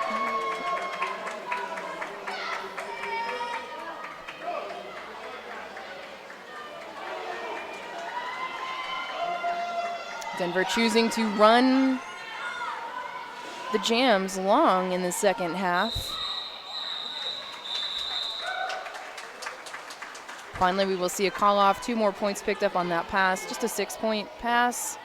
Denver choosing to run the jams long in the second half. Finally, we will see a call off. 2 more points picked up on that pass. Just a 6-point pass.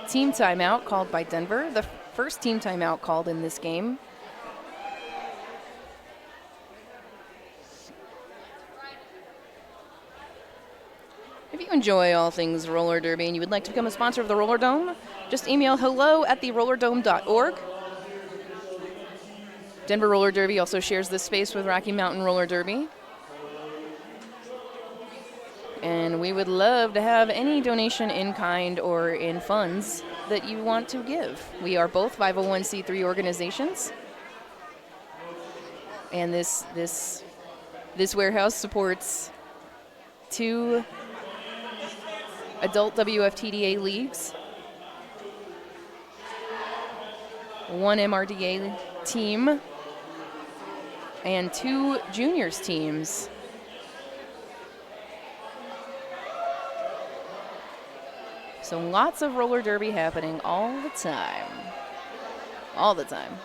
Team timeout called by Denver. The first team timeout called in this game. If you enjoy all things roller derby and you would like to become a sponsor of the Roller Dome, just email hello@therollerdome.org. Denver Roller Derby also shares this space with Rocky Mountain Roller Derby. And we would love to have any donation in kind or in funds that you want to give. We are both 501c3 organizations. And this warehouse supports 2 adult WFTDA leagues, 1 MRDA team, and 2 juniors teams. So lots of roller derby happening all the time. All the time.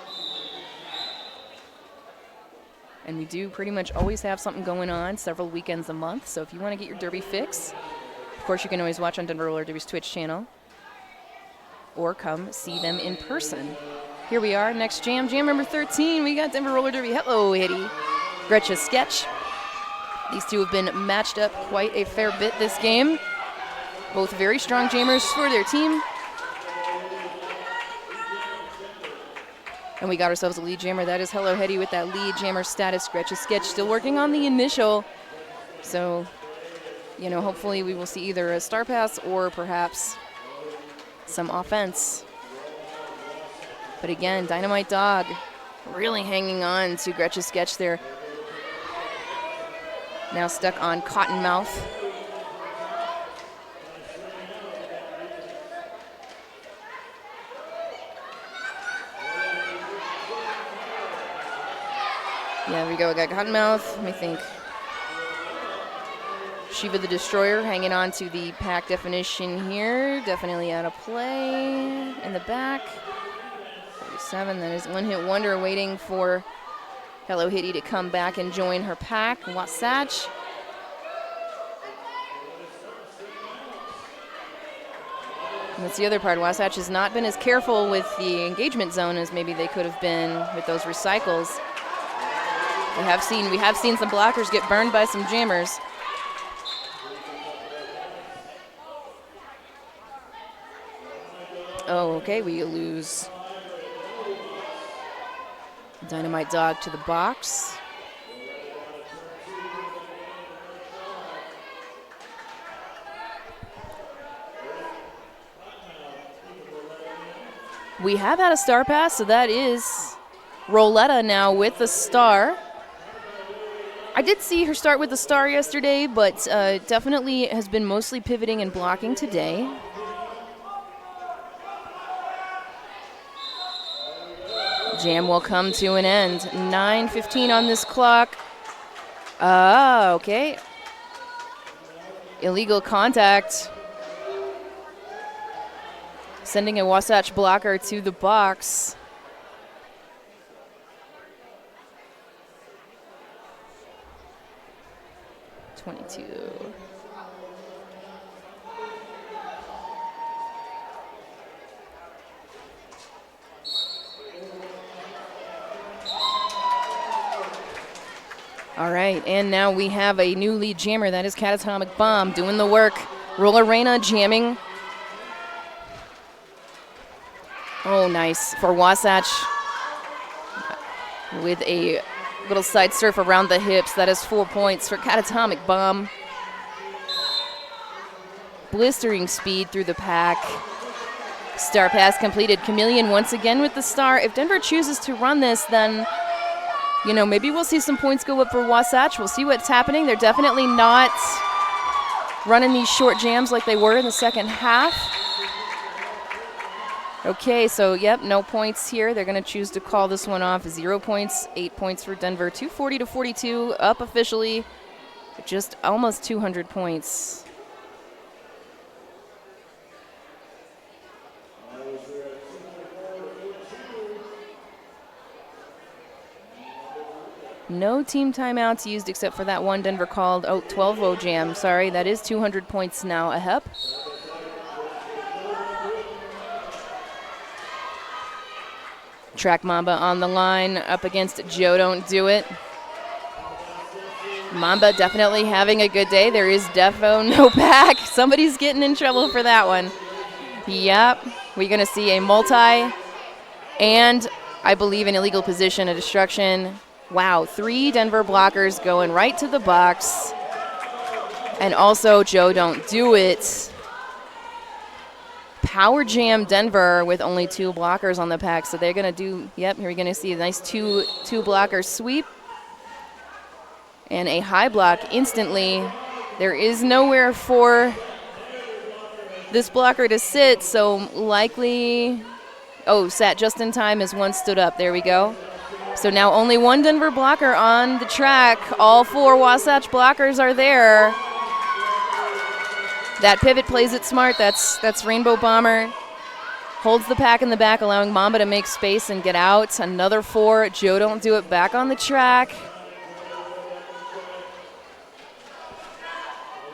And we do pretty much always have something going on several weekends a month. So if you want to get your derby fix, of course you can always watch on Denver Roller Derby's Twitch channel. or come see them in person. Here we are, next jam, jam number 13. We got Denver Roller Derby. Hello, Hitty. Gretchen Sketch. These two have been matched up quite a fair bit this game. Both very strong jammers for their team. And we got ourselves a lead jammer. That is Hello Hetty with that lead jammer status. Gretchen Sketch still working on the initial. So, you know, hopefully we will see either a star pass or perhaps some offense. But again, Dynamite Dog really hanging on to Gretchen Sketch there. Now stuck on Cottonmouth. Yeah, there we go. We got Cottonmouth. Let me think. Shiva the Destroyer hanging on to the pack definition here. Definitely out of play in the back. 37. That is One Hit Wonder waiting for Hello Hitty to come back and join her pack. Wasatch. And that's the other part. Wasatch has not been as careful with the engagement zone as maybe they could have been with those recycles. We have seen some blockers get burned by some jammers. Oh, okay, we lose Dynamite Dog to the box. We have had a star pass, so that is Roletta now with the star. I did see her start with the star yesterday, but definitely has been mostly pivoting and blocking today. Jam will come to an end. 9:15 on this clock. Okay. Illegal contact. Sending a Wasatch blocker to the box. All right, and now we have a new lead jammer. That is Catatonic Bomb doing the work. Roller Reina jamming. Oh, nice for Wasatch with a little side surf around the hips. That is 4 points for Catatonic Bomb. Blistering speed through the pack. Star pass completed. Chameleon once again with the star. If Denver chooses to run this, then, you know, maybe we'll see some points go up for Wasatch. We'll see what's happening. They're definitely not running these short jams like they were in the second half. Okay, so, yep, no points here. They're going to choose to call this one off. 0 points, 8 points for Denver. 240-42, up officially. Just almost 200 points. No team timeouts used except for that one Denver called. Oh, 12-0 jam. Sorry, that is 200 points now a HEP. Track Mamba on the line up against Joe Don't Do It. Mamba definitely having a good day. There is defo no pack. Somebody's getting in trouble for that one. Yep, we're going to see a multi and I believe an illegal position, a destruction. Wow, 3 Denver blockers going right to the box. And also Joe Don't Do It. Power Jam Denver with only 2 blockers on the pack. So they're going to do, yep, here we're going to see a nice two blocker sweep. And a high block instantly. There is nowhere for this blocker to sit, so likely, oh, sat just in time as one stood up. There we go. So now only 1 Denver blocker on the track. All 4 Wasatch blockers are there. That pivot plays it smart. That's Rainbow Bomber. Holds the pack in the back, allowing Mamba to make space and get out. Another 4. Joe Don't Do It back on the track.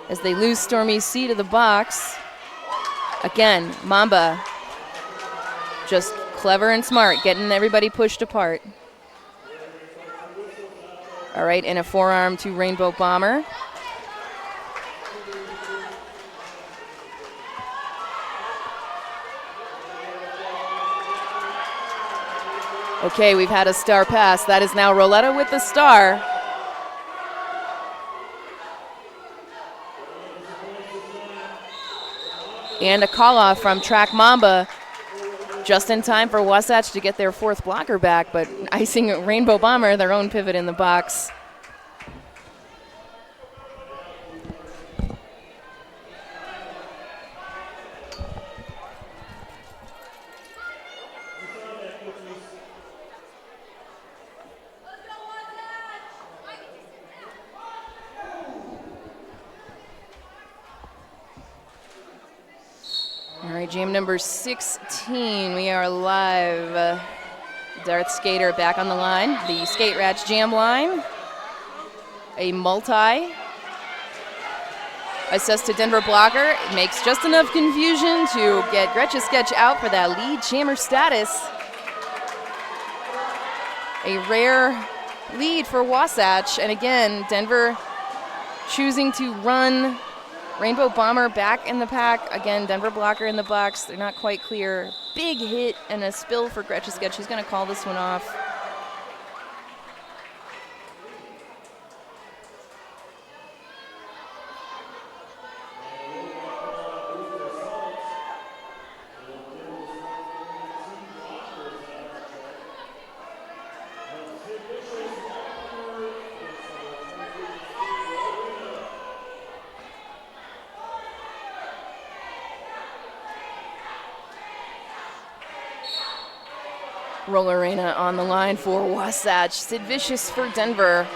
As they lose Stormy C to the box. Again, Mamba Just clever and smart, getting everybody pushed apart. All right, and a forearm to Rainbow Bomber. Okay, we've had a star pass. That is now Roletta with the star. And a call-off from Track Mamba just in time for Wasatch to get their fourth blocker back, but icing Rainbow Bomber, their own pivot in the box. All right, jam number 16. We are live. Darth Skater back on the line. The Skate Rats jam line. A multi. Assist to Denver blocker. It makes just enough confusion to get Gretchen Sketch out for that lead jammer status. A rare lead for Wasatch. And again, Denver choosing to run Rainbow Bomber back in the pack. Again, Denver blocker in the box. They're not quite clear. Big hit and a spill for Gretchen Sketch. She's going to call this one off. Roller Arena on the line for Wasatch. Sid Vicious for Denver.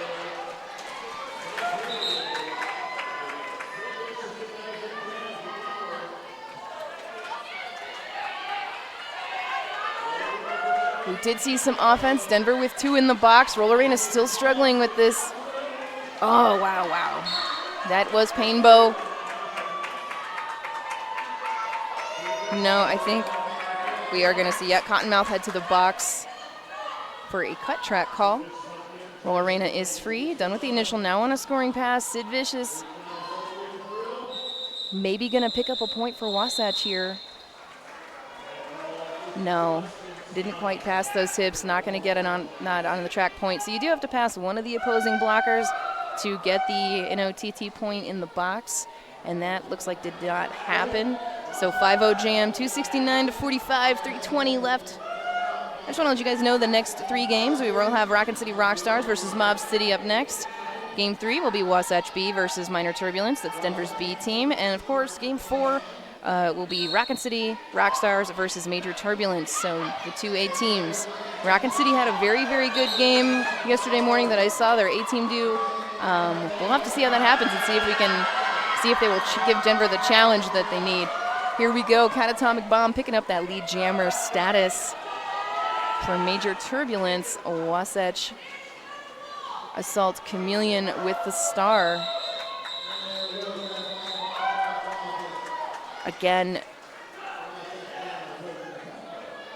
We did see some offense. Denver with 2 in the box. Roller Arena still struggling with this. Oh, wow, wow. That was Painbow. No, I think we are going to see Cottonmouth head to the box for a cut track call. Roller Arena is free. Done with the initial. Now on a scoring pass. Sid Vicious maybe going to pick up a point for Wasatch here. No, didn't quite pass those hips. Not going to get not on the track point. So you do have to pass one of the opposing blockers to get the NOTT point in the box. And that looks like did not happen. So 5-0 jam, 269 to 45, 3:20 left. I just want to let you guys know the next 3 games. We will have Rockin' City Rockstars versus Mob City up next. Game 3 will be Wasatch B versus Minor Turbulence. That's Denver's B team. And of course, game 4 will be Rockin' City Rockstars versus Major Turbulence. So the 2A teams. Rockin' City had a very, very good game yesterday morning that I saw their A team do. We'll have to see how that happens and see if they will give Denver the challenge that they need. Here we go, Catatomic Bomb picking up that lead jammer status for Major Turbulence. Wasatch ASalt Chameleon with the star. Again,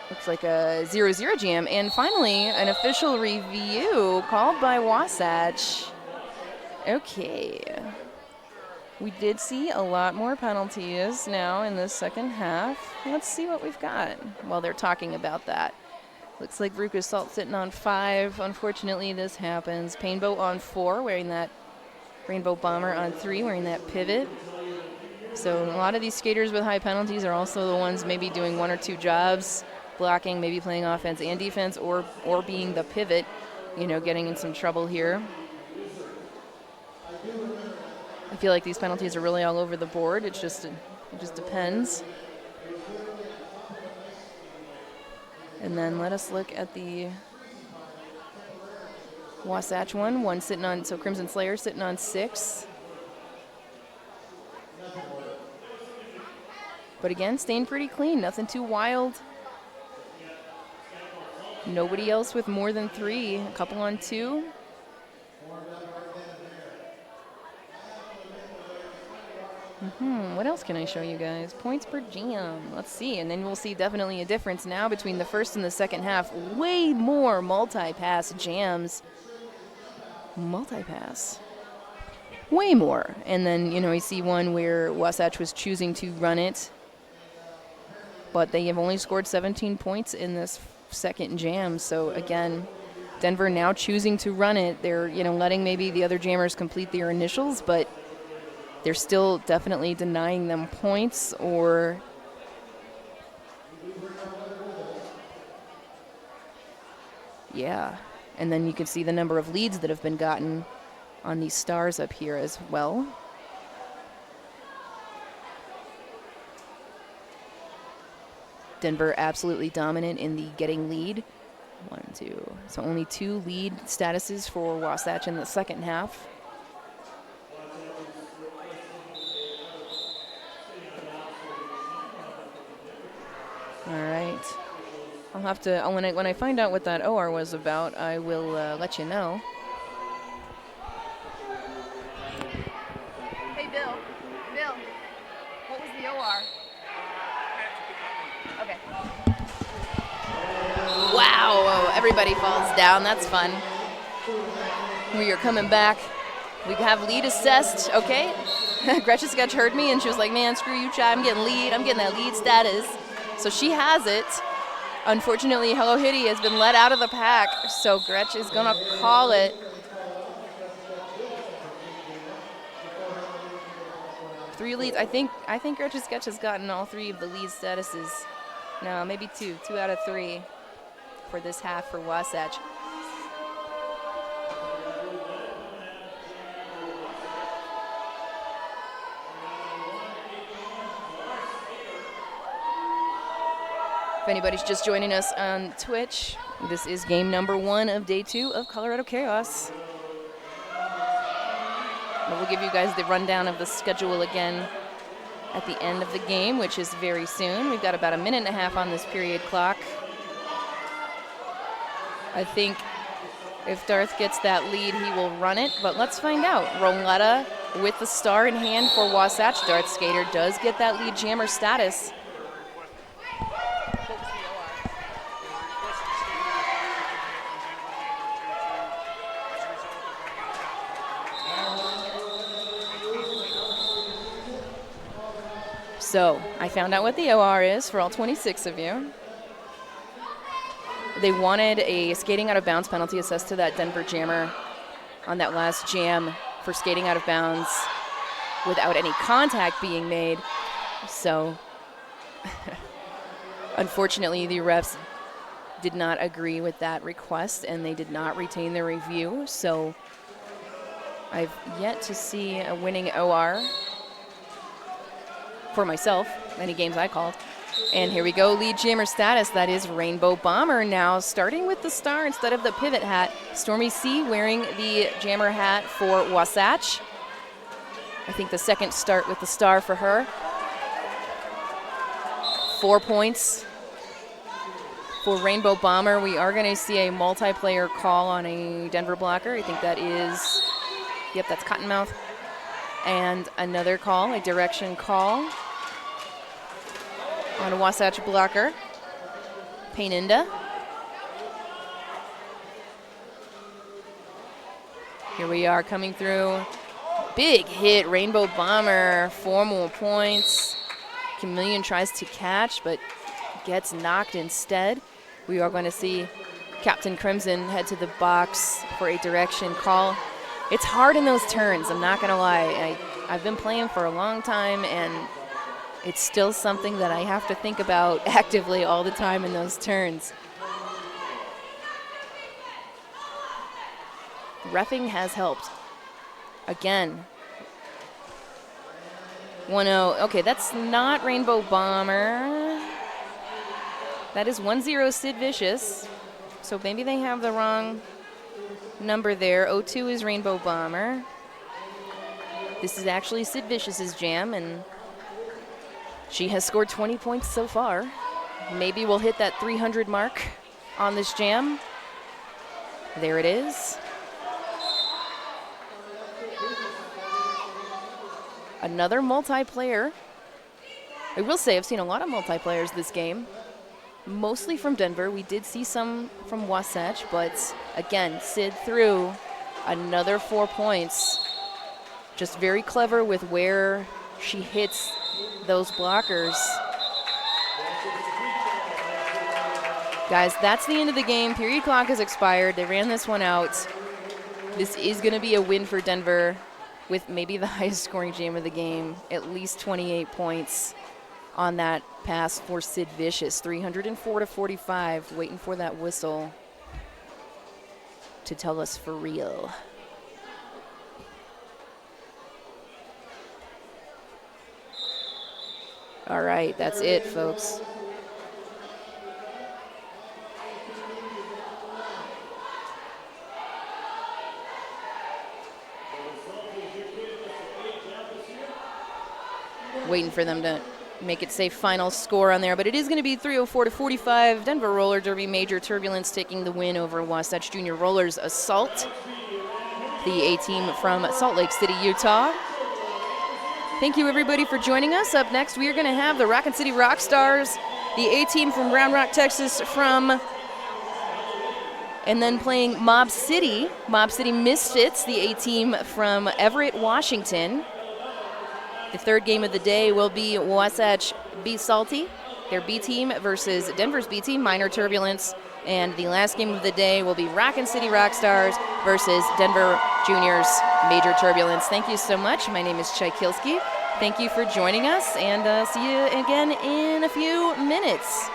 looks like a 0-0 jam. And finally, an official review called by Wasatch. Okay. We did see a lot more penalties now in the second half. Let's see what we've got while they're talking about that. Looks like Veruca Salt sitting on 5. Unfortunately, this happens. Painbow on 4, wearing that Rainbow Bomber on 3, wearing that pivot. So a lot of these skaters with high penalties are also the ones maybe doing 1 or 2 jobs, blocking, maybe playing offense and defense, or being the pivot, getting in some trouble here. I feel like these penalties are really all over the board. It just depends. And then let us look at the Wasatch one sitting on, so Crimson Slayer sitting on 6. But again, staying pretty clean, nothing too wild. Nobody else with more than 3, a couple on 2. What else can I show you guys? Points per jam. Let's see. And then we'll see definitely a difference now between the first and the second half. Way more multi-pass jams. Multi-pass. Way more. And then, you know, you see one where Wasatch was choosing to run it. But they have only scored 17 points in this second jam. So, again, Denver now choosing to run it. They're, you know, letting maybe the other jammers complete their initials, but they're still definitely denying them points or yeah. And then you can see the number of leads that have been gotten on these stars up here as well. Denver absolutely dominant in the getting lead. 1, 2. So only 2 lead statuses for Wasatch in the second half. All right. I'll have to, when I find out what that OR was about, I will let you know. Hey, Bill, what was the OR? Okay. Wow, everybody falls down. That's fun. We are coming back. We have lead assessed, okay? Gretchen Sketch heard me, and she was like, man, screw you, Chad. I'm getting lead. I'm getting that lead status. So she has it. Unfortunately, Hello Hitty has been let out of the pack, so Gretch is going to call it. Three leads. I think Gretchen Sketch has gotten all 3 of the lead statuses. No, maybe 2. 2 out of 3 for this half for Wasatch. If anybody's just joining us on Twitch, this is game number 1 of day 2 of Colorado Chaos. But we'll give you guys the rundown of the schedule again at the end of the game, which is very soon. We've got about 1.5 minutes on this period clock. I think if Darth gets that lead, he will run it, but let's find out. Roletta with the star in hand for Wasatch. Darth Skater does get that lead jammer status. So I found out what the OR is for all 26 of you. They wanted a skating out of bounds penalty assessed to that Denver jammer on that last jam for skating out of bounds without any contact being made. So unfortunately, the refs did not agree with that request, and they did not retain their review. So I've yet to see a winning OR for myself, any games I called. And here we go, lead jammer status. That is Rainbow Bomber now, starting with the star instead of the pivot hat. Stormy C wearing the jammer hat for Wasatch. I think the second start with the star for her. 4 points for Rainbow Bomber. We are going to see a multiplayer call on a Denver blocker. I think that is, yep, that's Cottonmouth. And another call, a direction call on a Wasatch blocker, Paininda. Here we are coming through. Big hit, Rainbow Bomber, 4 more points. Chameleon tries to catch, but gets knocked instead. We are going to see Captain Crimson head to the box for a direction call. It's hard in those turns, I'm not going to lie. I've been playing for a long time, and it's still something that I have to think about actively all the time in those turns. Reffing has helped. Again. 1-0. Okay, that's not Rainbow Bomber. That is 1-0 Sid Vicious. So maybe they have the wrong number there. 0-2 is Rainbow Bomber. This is actually Sid Vicious's jam, and she has scored 20 points so far. Maybe we'll hit that 300 mark on this jam. There it is. Another multiplayer. I will say I've seen a lot of multiplayers this game, mostly from Denver. We did see some from Wasatch, but again, Sid through another 4 points. Just very clever with where she hits those blockers. Guys, that's the end of the game. Period clock has expired. They ran this one out. This is going to be a win for Denver with maybe the highest scoring jam of the game, at least 28 points on that pass for Sid Vicious. 304-45, waiting for that whistle to tell us for real. All right, that's it, folks. Waiting for them to make it say final score on there, but it is going to be 304-45. Denver Roller Derby Major Turbulence taking the win over Wasatch Junior Rollers Assault, the A-team from Salt Lake City, Utah. Thank you, everybody, for joining us. Up next, we are going to have the Rockin' City Rockstars, the A-team from Round Rock, Texas, and then playing Mob City Misfits, the A-team from Everett, Washington. The third game of the day will be Wasatch B Salty, their B team, versus Denver's B team, Minor Turbulence. And the last game of the day will be Rockin' City Rockstars versus Denver Juniors Major Turbulence. Thank you so much. My name is Chai Kilski. Thank you for joining us, and see you again in a few minutes.